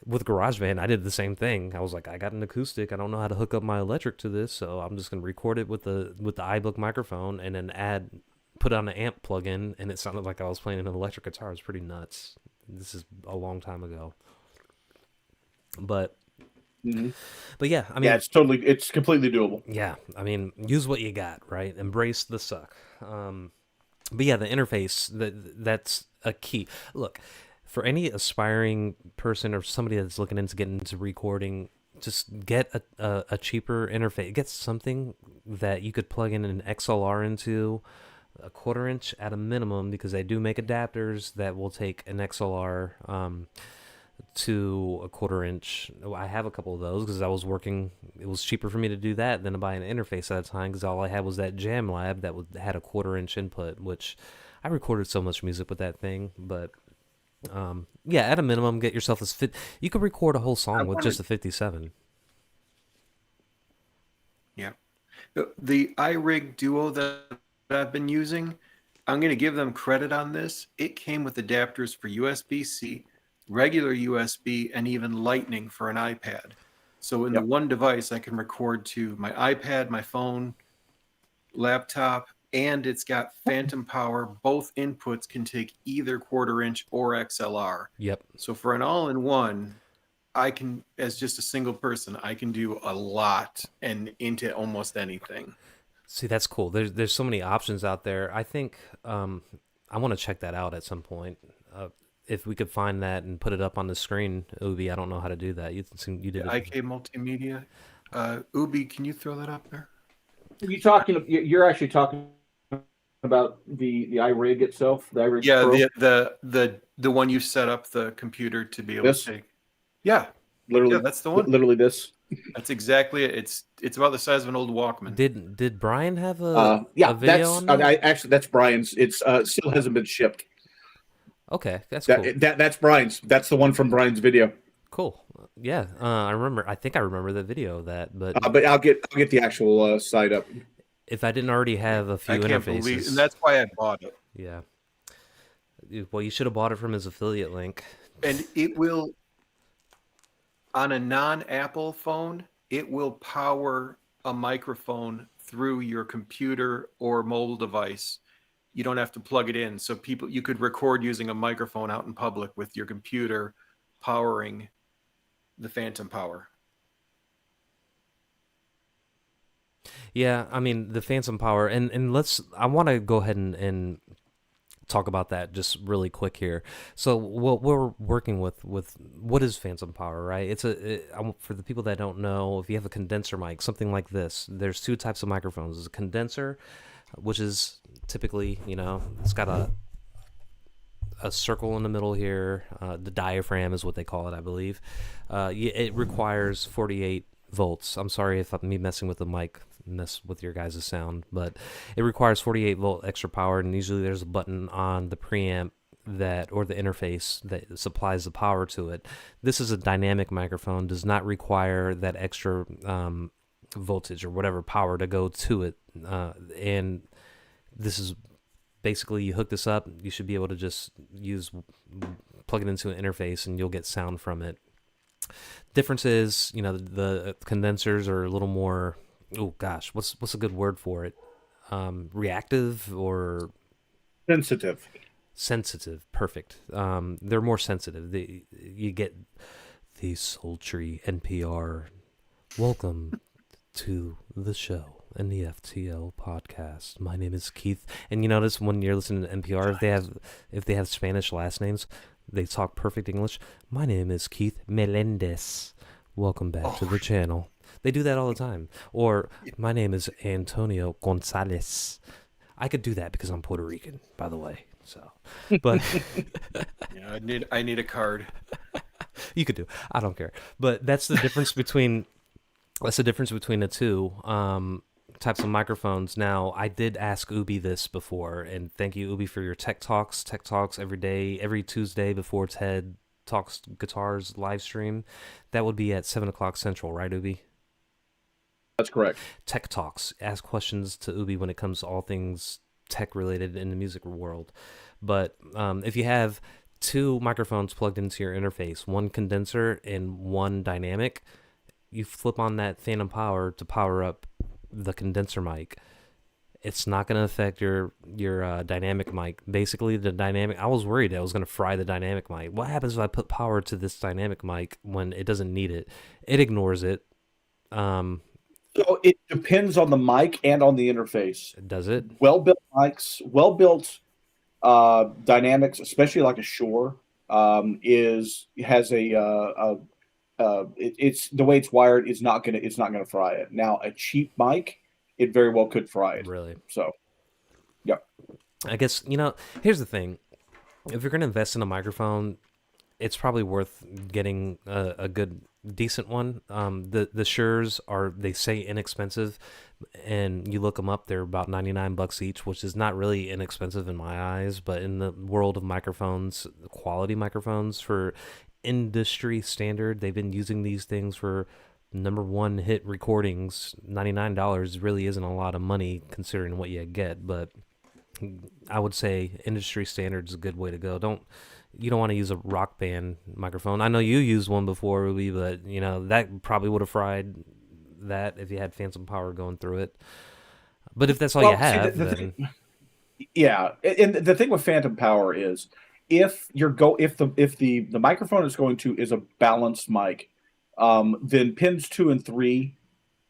with GarageBand, I did the same thing. I was like, I got an acoustic. I don't know how to hook up my electric to this, so I'm just gonna record it with the iBook microphone and then put on an amp plug-in, and it sounded like I was playing an electric guitar. It was pretty nuts. This is a long time ago, but yeah, I mean, yeah, it's completely doable. Yeah, I mean, use what you got, right? Embrace the suck. But yeah, the interface, that's a key. Look, for any aspiring person or somebody that's looking into getting into recording, just get a cheaper interface. Get something that you could plug in an XLR into, a 1/4 inch at a minimum, because they do make adapters that will take an XLR to a 1/4 inch. I have a couple of those because I was working. It was cheaper for me to do that than to buy an interface at a time, because all I had was that Jam Lab that had a 1/4 inch input, which I recorded so much music with that thing. But yeah, at a minimum, get yourself this fit. You could record a whole song with just a 57. Yeah. The iRig Duo that I've been using, I'm going to give them credit on this. It came with adapters for USB-C, regular USB, and even Lightning for an iPad. So in the one device, I can record to my iPad, my phone, laptop, and it's got phantom power. Both inputs can take either 1/4 inch or XLR. Yep. So for an all-in-one, I can, as just a single person, I can do a lot and into almost anything. See, that's cool. There's so many options out there. I think I want to check that out at some point. If we could find that and put it up on the screen, Ubie, I don't know how to do that. You did it. IK Multimedia. Ubie, can you throw that up there? You're actually talking about the iRig itself, the iRig Pro? The one you set up the computer to be able to take. Yeah, literally, that's the one. Literally this. That's exactly it. It's about the size of an old Walkman. Did Brian have a video on that? That's Brian's. It's still hasn't been shipped. Okay, that's cool. That's Brian's. That's the one from Brian's video. Cool. Yeah, I remember. I think I remember the video of that, but I'll get the actual site up. If I didn't already have a few interfaces, and that's why I bought it. Yeah. Well, you should have bought it from his affiliate link. And it will, on a non-Apple phone, it will power a microphone through your computer or mobile device. You don't have to plug it in. So you could record using a microphone out in public with your computer powering the phantom power. Yeah, I mean, the phantom power, and I want to go ahead and talk about that just really quick here. So what we're working with what is phantom power, right? For the people that don't know, if you have a condenser mic, something like this, there's two types of microphones. There's a condenser, which is typically, it's got a circle in the middle here. The diaphragm is what they call it, I believe. It requires 48 volts. I'm sorry if I'm messing with the mic, mess with your guys' sound, but it requires 48 volt extra power, and usually there's a button on the preamp or the interface that supplies the power to it. This is a dynamic microphone, does not require that extra voltage or whatever power to go to it, and this is basically, you hook this up, you should be able to just plug it into an interface and you'll get sound from it. Difference is, the condensers are a little more, oh gosh, what's a good word for it? Reactive or Sensitive. sensitive. Perfect. They're more sensitive. You get the sultry NPR. Welcome to the show and the FTL podcast. My name is Keith, and you notice when you're listening to NPR, if they have Spanish last names, they talk perfect English. My name is Keith Melendez. Welcome back to the channel. They do that all the time. Or my name is Antonio Gonzalez. I could do that because I'm Puerto Rican, by the way. So, but Yeah, I need a card. you could do. I don't care. But that's the difference between the two types of microphones. Now, I did ask Ubie this before, and thank you, Ubie, for your tech talks. Tech talks every day, every Tuesday before Ted Talks Guitars live stream. That would be at 7 o'clock Central, right, Ubie? That's correct. Tech Talks. Ask questions to Ubie when it comes to all things tech related in the music world. But if you have two microphones plugged into your interface, one condenser and one dynamic, you flip on that phantom power to power up the condenser mic. It's not going to affect your dynamic mic. Basically, the dynamic, I was worried I was going to fry the dynamic mic. What happens if I put power to this dynamic mic when it doesn't need it? It ignores it. So it depends on the mic and on the interface. Does it? Well-built mics, well-built dynamics, especially like a Shure, has it's the way it's wired is not gonna fry it. Now a cheap mic, it very well could fry it. Really? So, yeah. I guess, here's the thing. If you're going to invest in a microphone, it's probably worth getting a good, decent one. The Shures they say inexpensive, and you look them up, they're about $99 each, which is not really inexpensive in my eyes, but in the world of microphones, quality microphones for industry standard, they've been using these things for number one hit recordings. $99 really isn't a lot of money considering what you get, but I would say industry standard is a good way to go. You don't want to use a rock band microphone. I know you used one before, Ruby, but that probably would have fried that if you had phantom power going through it. But if that's all you have, then yeah. And the thing with phantom power is if the microphone is a balanced mic, then pins 2 and 3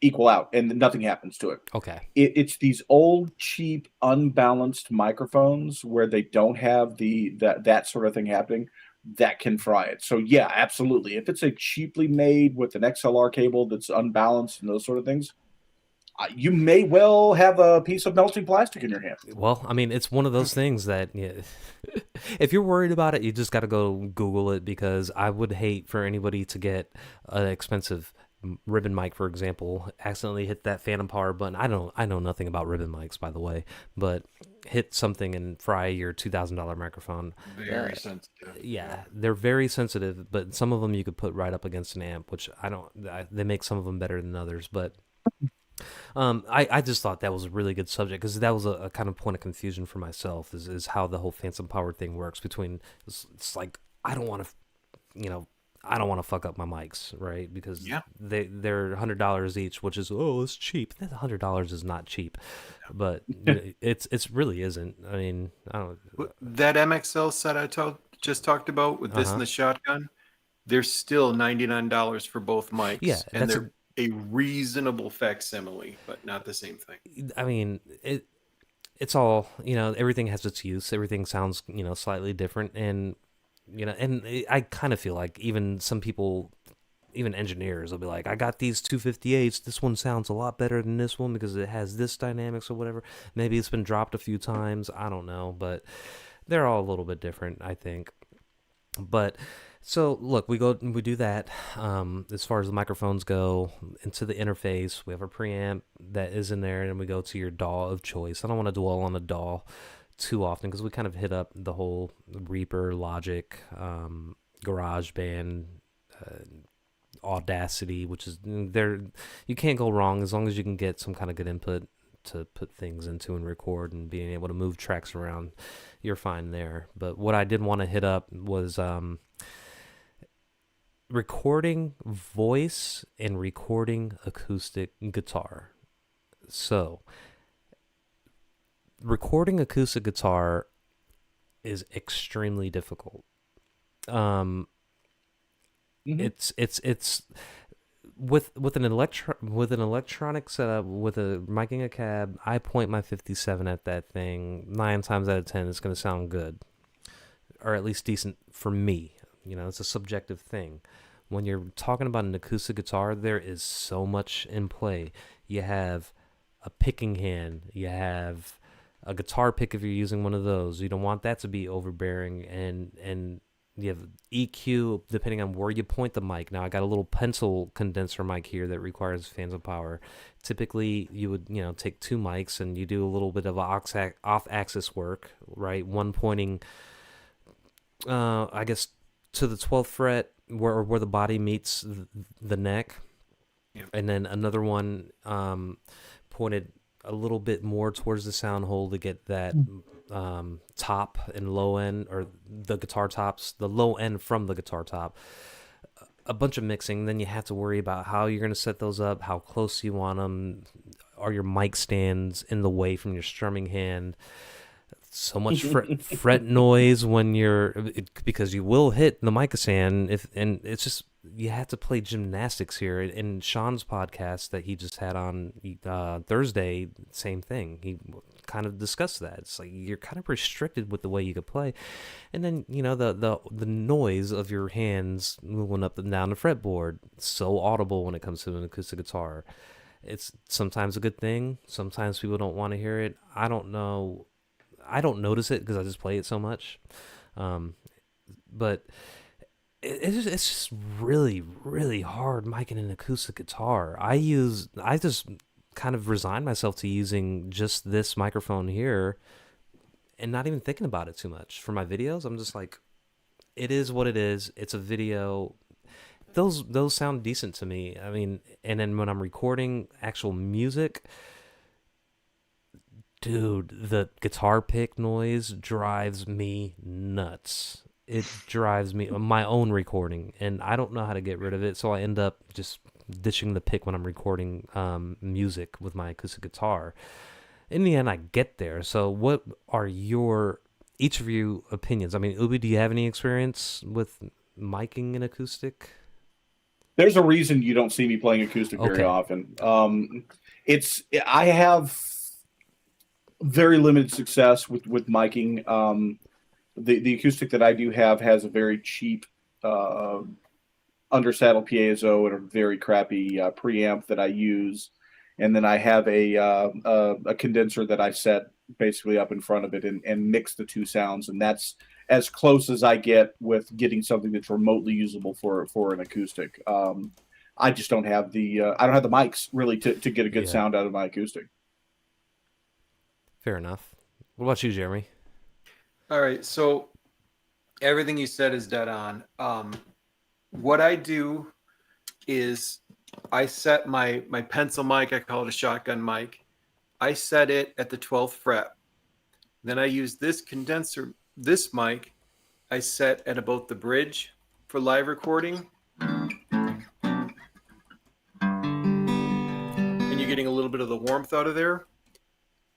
equal out and nothing happens to it. Okay. It's these old, cheap, unbalanced microphones where they don't have that sort of thing happening that can fry it. So yeah, absolutely. If it's a cheaply made with an XLR cable that's unbalanced and those sort of things, you may well have a piece of melting plastic in your hand. Well, I mean, it's one of those things that if you're worried about it, you just got to go Google it, because I would hate for anybody to get an expensive ribbon mic, for example, accidentally hit that phantom power button. I know nothing about ribbon mics, by the way, but hit something and fry your $2,000 microphone. Very sensitive. Yeah, they're very sensitive, but some of them you could put right up against an amp, which they make some of them better than others, but I just thought that was a really good subject, because that was a kind of point of confusion for myself, is how the whole phantom power thing works between, it's like, I don't want to fuck up my mics, right? Because they're $100 each, which is, it's cheap. That $100 is not cheap, but it's really isn't. I mean, I don't. That MXL set I just talked about with this and the shotgun, they're still $99 for both mics. Yeah, and they're a reasonable facsimile, but not the same thing. I mean, it's all, everything has its use. Everything sounds, slightly different, and I kind of feel like even some people, even engineers, will be like, I got these 258s. This one sounds a lot better than this one because it has this dynamics or whatever. Maybe it's been dropped a few times. I don't know, but they're all a little bit different, I think. But so look, we do that. As far as the microphones go, into the interface, we have a preamp that is in there, and we go to your DAW of choice. I don't want to dwell on the DAW too often, because we kind of hit up the whole Reaper, Logic, GarageBand, Audacity, which is there. You can't go wrong as long as you can get some kind of good input to put things into and record and being able to move tracks around, you're fine there. But what I did want to hit up was recording voice and recording acoustic guitar. So, recording acoustic guitar is extremely difficult. It's with an electronic setup, with a miking a cab. I point my 57 at that thing. 9 times out of 10, it's going to sound good, or at least decent for me. It's a subjective thing. When you're talking about an acoustic guitar, there is so much in play. You have a picking hand. You have a guitar pick if you're using one of those. You don't want that to be overbearing, and you have EQ depending on where you point the mic. Now I got a little pencil condenser mic here that requires fans of power. Typically, you would take 2 mics and you do a little bit of off-axis work, right? One pointing, I guess, to the 12th fret where the body meets the neck, and then another one pointed a little bit more towards the sound hole to get that top and low end, or the guitar tops, the low end from the guitar top. A bunch of mixing. Then you have to worry about how you're going to set those up, how close you want them. Are your mic stands in the way from your strumming hand? So much fret noise when because you will hit the mic stand, and it's just, you have to play gymnastics here. In Sean's podcast that he just had on Thursday, same thing. He kind of discussed that. It's like you're kind of restricted with the way you could play, and then the noise of your hands moving up and down the fretboard, so audible when it comes to an acoustic guitar. It's sometimes a good thing. Sometimes people don't want to hear it. I don't know. I don't notice it because I just play it so much, but it's just really, really hard miking an acoustic guitar. I just kind of resigned myself to using just this microphone here and not even thinking about it too much. For my videos, I'm just like, it is what it is. It's a video. Those sound decent to me. I mean, and then when I'm recording actual music, dude, the guitar pick noise drives me nuts. It drives me, my own recording, and I don't know how to get rid of it, so I end up just ditching the pick when I'm recording music with my acoustic guitar. In the end, I get there. So what are each of you opinions? I mean, Ubie, do you have any experience with miking an acoustic? There's a reason you don't see me playing acoustic very often. I have very limited success with miking. The acoustic that I do have has a very cheap under saddle piezo and a very crappy preamp that I use, and then I have a condenser that I set basically up in front of it and mix the 2 sounds, and that's as close as I get with getting something that's remotely usable for an acoustic. I just don't have the mics really to get a good sound out of my acoustic. Fair enough. What about you, Jeremy? All right, so everything you said is dead on. What I do is I set my pencil mic, I call it a shotgun mic. I set it at the 12th fret. Then I use this mic, I set at about the bridge for live recording. And you're getting a little bit of the warmth out of there.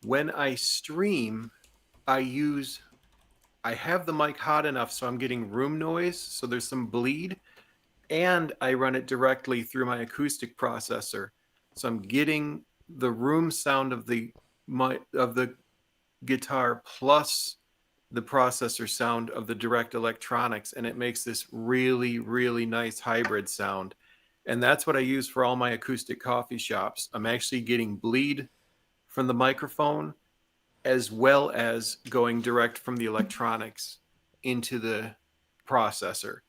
When I stream, I have the mic hot enough so I'm getting room noise, so there's some bleed, and I run it directly through my acoustic processor, so I'm getting the room sound of the guitar plus the processor sound of the direct electronics, and it makes this really, really nice hybrid sound. And that's what I use for all my acoustic coffee shops. I'm actually getting bleed from the microphone, as well as going direct from the electronics into the processor.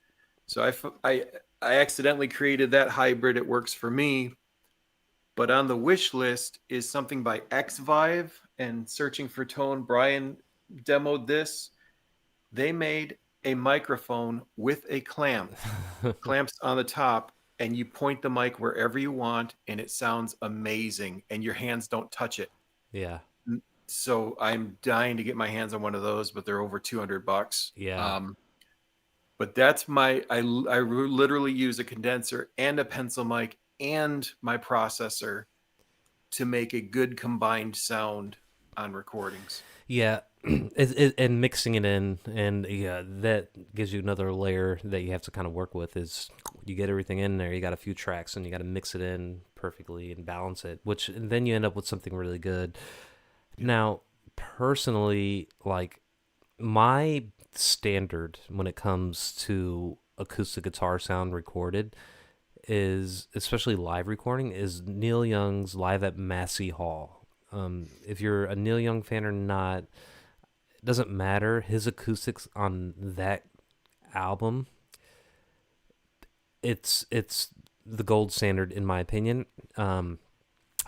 So I accidentally created that hybrid. It works for me. But on the wish list is something by XVive and Searching for Tone. Brian demoed this. They made a microphone with a clamp, clamps on the top, and you point the mic wherever you want, and it sounds amazing, and your hands don't touch it. Yeah. So I'm dying to get my hands on one of those, but they're over $200. Yeah. But that's I literally use a condenser and a pencil mic and my processor to make a good combined sound on recordings. Yeah, and mixing it in, and yeah, that gives you another layer that you have to kind of work with. Is you get everything in there, you got a few tracks, and you got to mix it in perfectly and balance it, which and then you end up with something really good. Yeah. Now, personally, like my standard when it comes to acoustic guitar sound recorded is, especially live recording, is Neil Young's Live at Massey Hall. If you're a Neil Young fan or not, it doesn't matter. His acoustics on that album, it's the gold standard in my opinion. I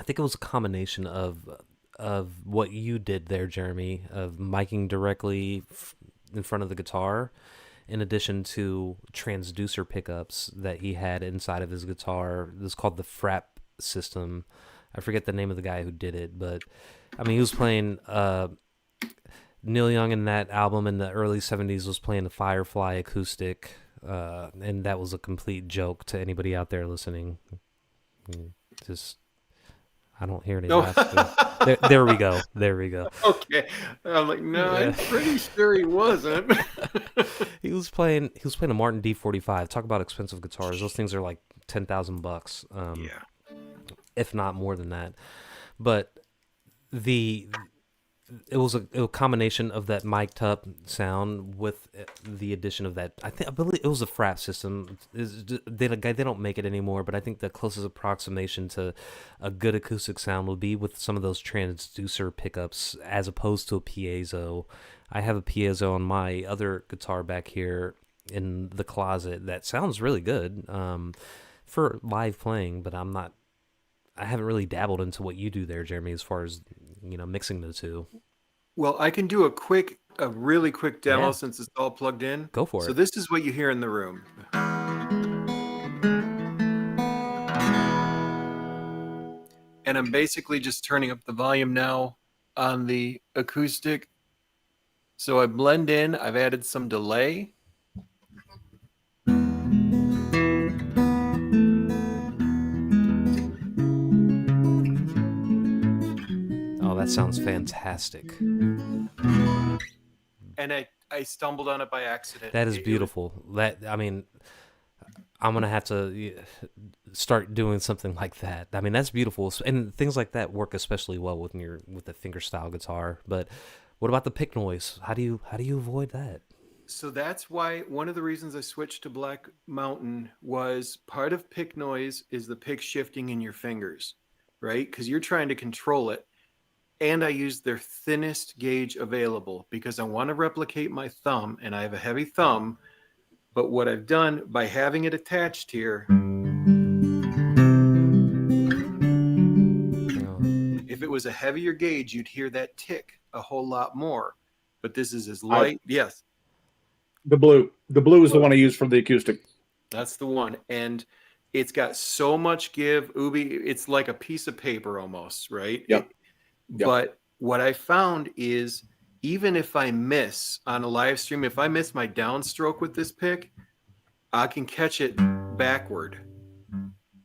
think it was a combination of what you did there, Jeremy, of miking directly in front of the guitar, in addition to transducer pickups that he had inside of his guitar. This is called the Frap system. I forget the name of the guy who did it, but I mean, he was playing Neil Young in that album in the early 70s was playing the Firefly acoustic, and that was a complete joke to anybody out there listening. Just, I don't hear any No. laughter. There we go. There we go. Okay. I'm like, no, I'm Yeah. pretty sure he wasn't. He was playing a Martin D45. Talk about expensive guitars. Those things are like $10,000, Yeah. if not more than that. But the it was a combination of that mic'd up sound with the addition of that. I believe it was a Frap system. They don't make it anymore, but I think the closest approximation to a good acoustic sound would be with some of those transducer pickups as opposed to a piezo. I have a piezo on my other guitar back here in the closet that sounds really good for live playing, but I haven't really dabbled into what you do there, Jeremy, as far as mixing the two. Well, I can do a really quick demo Yeah, since it's all plugged in. go for So it. this is what you hear in the room. And I'm basically just turning up the volume now on the acoustic. So I blend in, I've added some delay. Oh, that sounds fantastic. And I stumbled on it by accident. That is It was beautiful. I mean, I'm gonna have to start doing something like that. I mean, that's beautiful, and things like that work especially well with the fingerstyle guitar. But what about the pick noise? How do you avoid that? So that's why one of the reasons I switched to Black Mountain was part of pick noise is the pick shifting in your fingers, right? Because you're trying to control it. And I used their thinnest gauge available because I want to replicate my thumb, and I have a heavy thumb. But what I've done by having it attached here, if it was a heavier gauge, you'd hear that tick a whole lot more. But this is as light. Yes, The blue is the one I use for the acoustic. that's the one. And it's got so much give. Ubi, it's like a piece of paper almost, right? Yep. But what I found is even if I miss on a live stream, if I miss my downstroke with this pick, I can catch it backward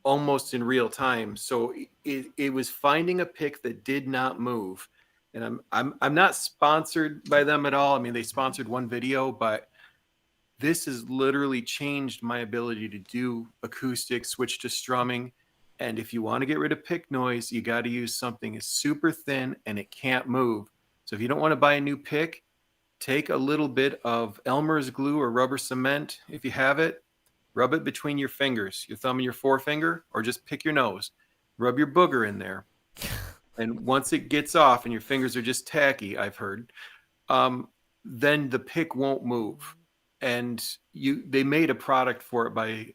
almost in real time. So it was finding a pick that did not move. And I'm not sponsored by them at all. I mean, they sponsored one video, but this has literally changed my ability to do acoustic, switch to strumming. And if you want to get rid of pick noise, you got to use something that's super thin and it can't move. So if you don't want to buy a new pick, take a little bit of Elmer's glue or rubber cement if you have it. Rub it between your fingers, your thumb and your forefinger, or just pick your nose. Rub your booger in there. And once it gets off and your fingers are just tacky, I've heard, then the pick won't move. And they made a product for it by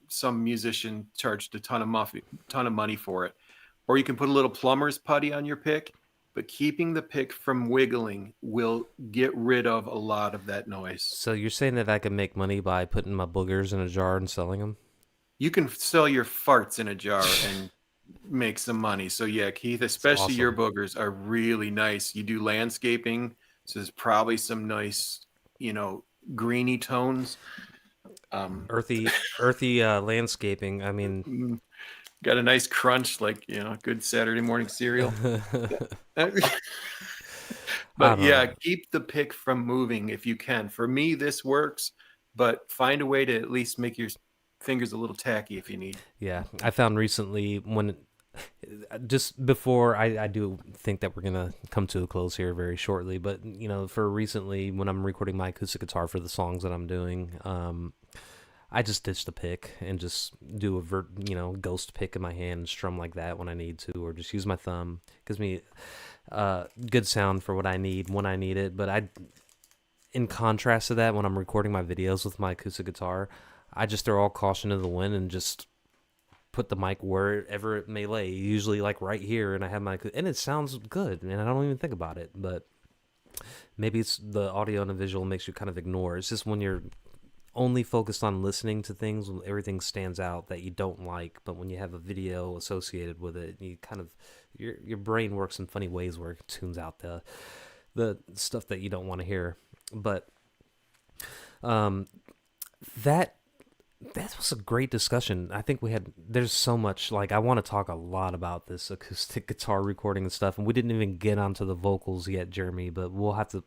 some musician charged a ton of money for it. Or you can put a little plumber's putty on your pick, but keeping the pick from wiggling will get rid of a lot of that noise. So you're saying that I can make money by putting my boogers in a jar and selling them? You can sell your farts in a jar and make some money. So yeah, Keith, It's especially your awesome. boogers are really nice. You do landscaping, so there's probably some nice, greeny tones. Um, Earthy landscaping. I mean, mm, got a nice crunch, like good Saturday morning cereal. I But don't know. yeah, keep the pick from moving if you can. For me, this works, but find a way to at least make your fingers a little tacky if you need. Yeah, I found recently when just before I do think that we're gonna come to a close here very shortly, but for recently when I'm recording my acoustic guitar for the songs that I'm doing, I just ditch the pick and just do a ghost pick in my hand and strum like that when I need to, or just use my thumb. Gives me good sound for what I need when I need it. But in contrast to that, when I'm recording my videos with my acoustic guitar, I just throw all caution to the wind and just put the mic wherever it may lay, usually like right here, and I have and it sounds good, and I don't even think about it. But maybe it's the audio and the visual makes you kind of ignore. It's just when you're only focused on listening to things, when everything stands out that you don't like, but when you have a video associated with it, you kind of your brain works in funny ways where it tunes out the stuff that you don't want to hear. But um, that that was a great discussion. I think there's so much, like, I want to talk a lot about this acoustic guitar recording and stuff, and we didn't even get onto the vocals yet, Jeremy, but we'll have to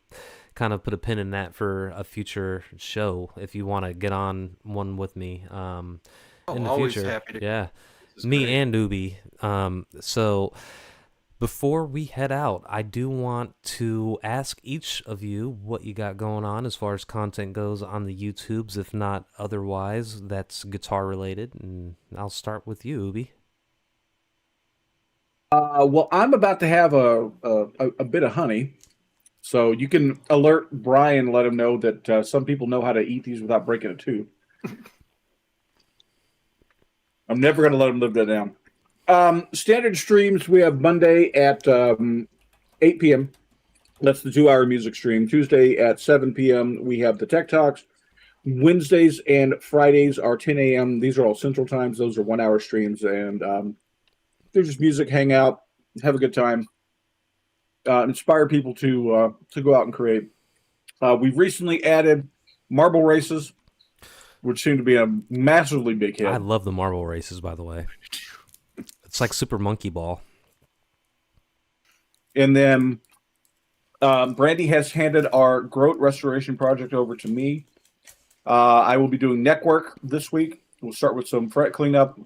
kind of put a pin in that for a future show if you want to get on one with me Oh, in the always future. happy to. Yeah, This is me great. and Ubie. So before we head out, I do want to ask each of you what you got going on as far as content goes on the YouTubes, if not otherwise, that's guitar related. And I'll start with you, Ubi. Well, I'm about to have a bit of honey, so you can alert Brian, let him know that some people know how to eat these without breaking a tooth. I'm never going to let him live that down. Standard streams we have Monday at 8 p.m. That's the 2 hour music stream. Tuesday at 7 p.m. we have the Tech Talks. Wednesdays and Fridays are 10 a.m. These are all Central Times. Those are 1 hour streams, and they're just music, hang out, have a good time, inspire people to go out and create. We've recently added marble races, which seem to be a massively big I hit. love the marble races, by the way. It's like Super Monkey Ball. And then Brandy has handed our Groat restoration project over to me. I will be doing neck work this week. We'll start with some fret cleanup,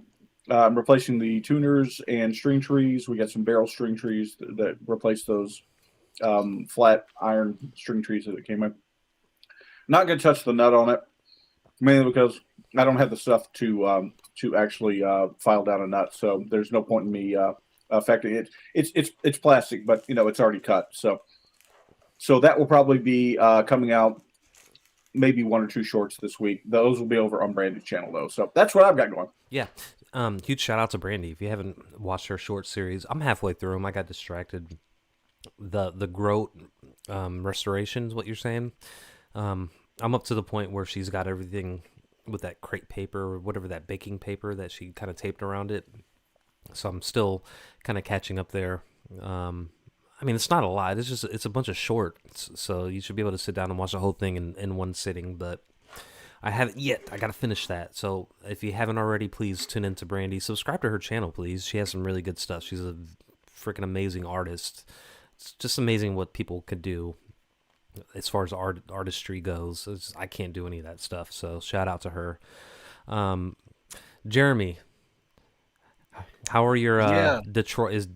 replacing the tuners and string trees. We got some barrel string trees that replace those flat iron string trees that it came in. Not going to touch the nut on it, mainly because I don't have the stuff to actually file down a nut. So there's no point in me affecting it. It's plastic, but it's already cut. So that will probably be coming out. Maybe 1 or 2 shorts this week. Those will be over on Brandy's channel though. So that's what I've got going. Yeah. Huge shout out to Brandy. If you haven't watched her short series, I'm halfway through them. I got distracted. The Groat restoration is what you're saying. I'm up to the point where she's got everything with that crepe paper or whatever, that baking paper that she kind of taped around it. So I'm still kind of catching up there. I mean, it's not a lot. It's a bunch of shorts, so you should be able to sit down and watch the whole thing in one sitting. But I haven't yet. I got to finish that. So if you haven't already, please tune into Brandy. Subscribe to her channel, please. She has some really good stuff. She's a freaking amazing artist. It's just amazing what people could do as far as artistry goes. I can't do any of that stuff. So shout out to her. Jeremy, how are your Yeah. Detroit? Is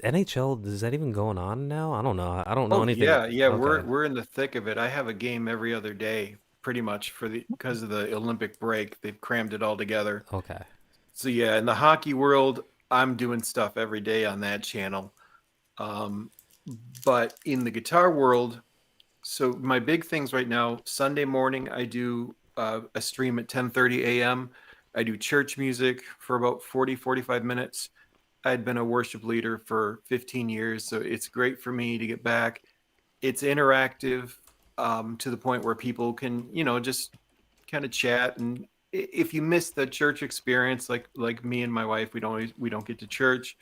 NHL? Is that even going on now? I don't know. I don't know Oh anything. yeah. Okay. We're in the thick of it. I have a game every other day, pretty much because of the Olympic break. They've crammed it all together. Okay. So yeah, in the hockey world, I'm doing stuff every day on that channel. Um, but in the guitar world, so my big things right now, Sunday morning, I do a stream at 10:30 a.m. I do church music for about 45 minutes. I'd been a worship leader for 15 years, so it's great for me to get back. It's interactive to the point where people can, just kind of chat, and if you miss the church experience, like me and my wife, we don't get to church.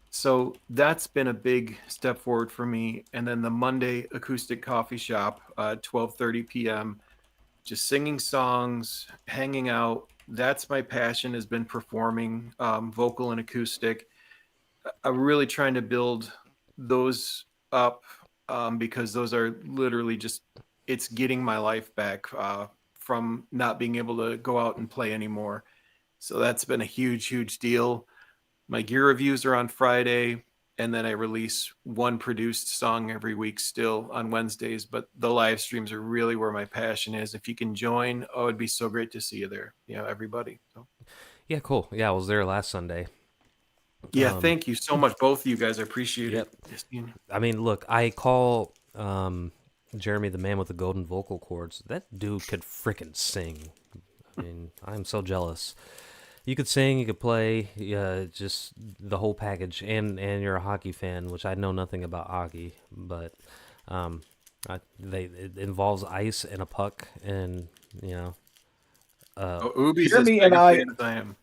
So that's been a big step forward for me. And then the Monday acoustic coffee shop, 12:30 p.m., just singing songs, hanging out. That's my passion, has been performing, vocal and acoustic. I'm really trying to build those up, because those are literally just, it's getting my life back, from not being able to go out and play anymore. So that's been a huge, huge deal. My gear reviews are on Friday, and then I release one produced song every week still on Wednesdays. But the live streams are really where my passion is. If you can join, oh, it'd be so great to see you there. Everybody. So. Yeah, cool. Yeah, I was there last Sunday. Yeah, thank you so much, both of you guys. I appreciate Yep. it. I mean, look, I call Jeremy the man with the golden vocal cords. That dude could freaking sing. I mean, I'm so jealous. You could sing, you could play, just the whole package. And you're a hockey fan, which I know nothing about hockey, but it involves ice and a puck, and Ubie's as Jeremy big and a I- fan as I am.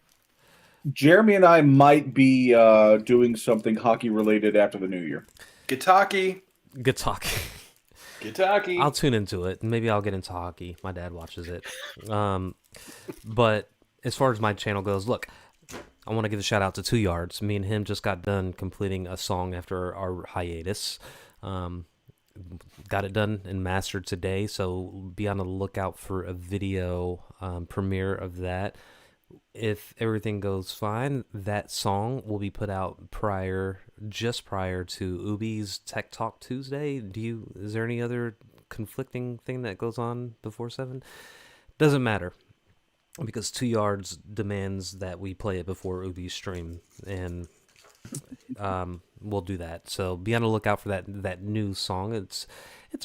Jeremy and I might be doing something hockey related after the new year. Gitaki. Gitaki. I'll tune into it. Maybe I'll get into hockey. My dad watches it. But as far as my channel goes, look, I want to give a shout out to 2 Yards. Me and him just got done completing a song after our hiatus. Got it done and mastered today, so be on the lookout for a video premiere of that. If everything goes fine, that song will be put out just prior to Ubie's Tech Talk Tuesday. Is there any other conflicting thing that goes on before 7? Doesn't matter, because 2 Yards demands that we play it before Ubie's stream, and we'll do that. So be on the lookout for that new song. It's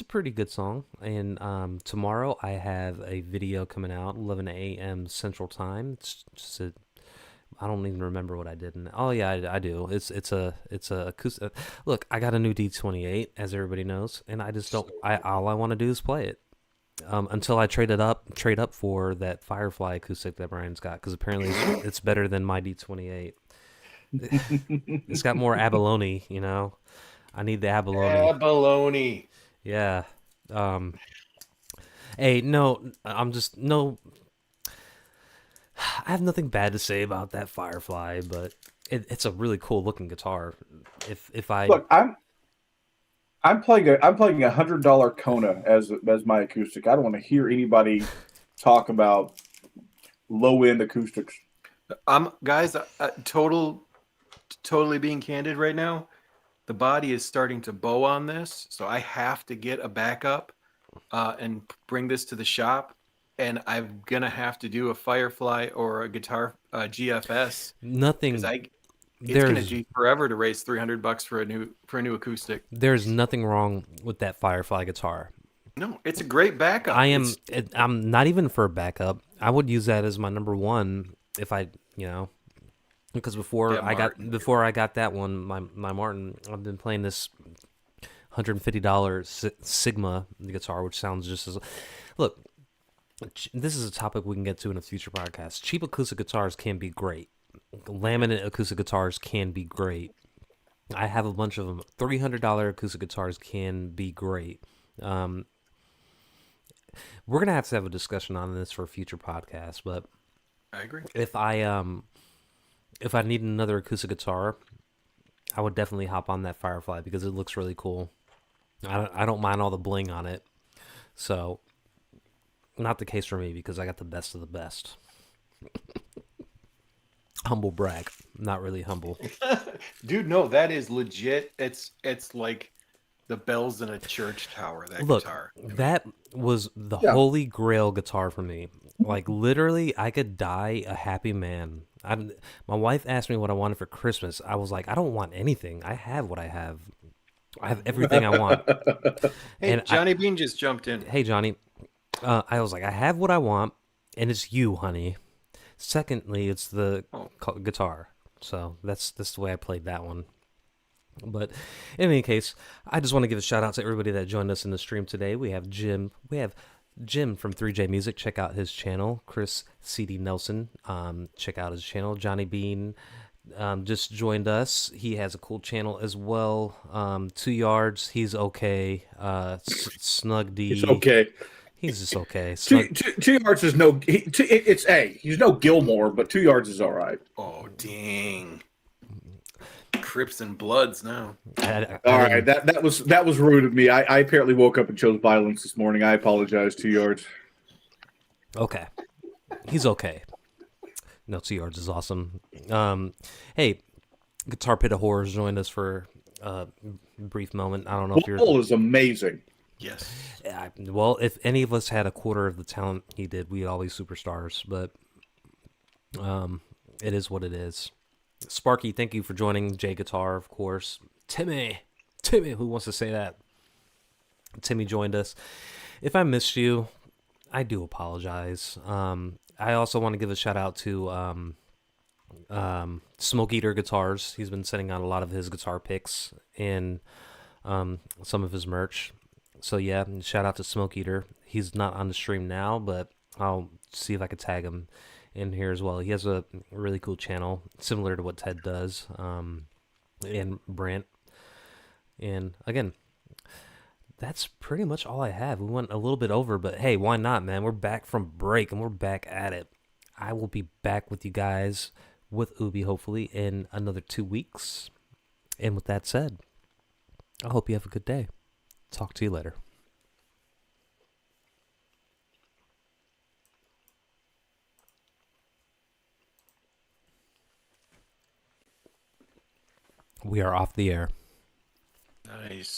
a pretty good song. And tomorrow I have a video coming out 11 a.m. Central Time. It's just I don't even remember what I did. Oh yeah, I do. It's a acoustic. Look, I got a new D28, as everybody knows, and I just don't. All I want to do is play it. Until I trade up for that Firefly acoustic that Brian's got, because apparently it's better than my D28. It's got more abalone, I need the abalone. Abalone. Yeah. Hey, no, I have nothing bad to say about that Firefly, but it's a really cool looking guitar. If I look, I'm playing a $100 Kona as my acoustic. I don't want to hear anybody talk about low end acoustics. Guys, totally being candid right now. The body is starting to bow on this, so I have to get a backup and bring this to the shop. And I'm gonna have to do a Firefly or a guitar GFS. Nothing. It's gonna take forever to raise $300 for a new acoustic. There's nothing wrong with that Firefly guitar. No, it's a great backup. I'm not even for a backup. I would use that as my number one if I, because before I got that one, my Martin, I've been playing this $150 Sigma guitar, which sounds just as. Look, this is a topic we can get to in a future podcast. Cheap acoustic guitars can be great. Laminate acoustic guitars can be great. I have a bunch of them. $300 acoustic guitars can be great. We're gonna have to have a discussion on this for a future podcast, but I agree. If I need another acoustic guitar, I would definitely hop on that Firefly because it looks really cool. I don't mind all the bling on it. So, not the case for me because I got the best of the best. Humble brag. Not really humble. Dude, no, that is legit. It's like the bells in a church tower, guitar. That was the holy grail guitar for me. Like, literally, I could die a happy man. My wife asked me what I wanted for Christmas. I was like, I don't want anything. I have what I have. I have everything I want. Hey, and Johnny Bean just jumped in. Hey, Johnny. I was like, I have what I want, and it's you, honey. Secondly, it's the guitar. So that's the way I played that one. But in any case, I just want to give a shout out to everybody that joined us in the stream today. We have Jim, we have Jim from 3J Music, check out his channel. Chris CD Nelson, check out his channel. Johnny Bean just joined us. He has a cool channel as well. 2 yards, he's okay. Snug It's D, okay. he's just okay. Two, Snug, two, 2 yards is no. It's he's no Gilmore, but 2 yards is all right. Oh, dang. Crips and Bloods now. All right, that was rude of me. I apparently woke up and chose violence this morning. I apologize. 2 yards. Okay, he's okay. No, 2 yards is awesome. Hey, Guitar Pit of Horrors joined us for a brief moment. I don't know if you're. Bull is amazing. Yes. Well, if any of us had a quarter of the talent he did, we'd all be superstars. But it is what it is. Sparky, thank you for joining. J Guitar, of course. Timmy, who wants to say that? Timmy joined us. If I missed you, I do apologize. I also want to give a shout out to Smoke Eater Guitars. He's been sending out a lot of his guitar picks and some of his merch. So yeah, shout out to Smoke Eater. He's not on the stream now, but I'll see if I could tag him in here as well. He has a really cool channel, similar to what Ted does, and Brant. And again, that's pretty much all I have. We went a little bit over, but hey, why not, man? We're back from break, and we're back at it. I will be back with you guys with Ubie, hopefully, in another 2 weeks. And with that said, I hope you have a good day. Talk to you later. We are off the air. Nice.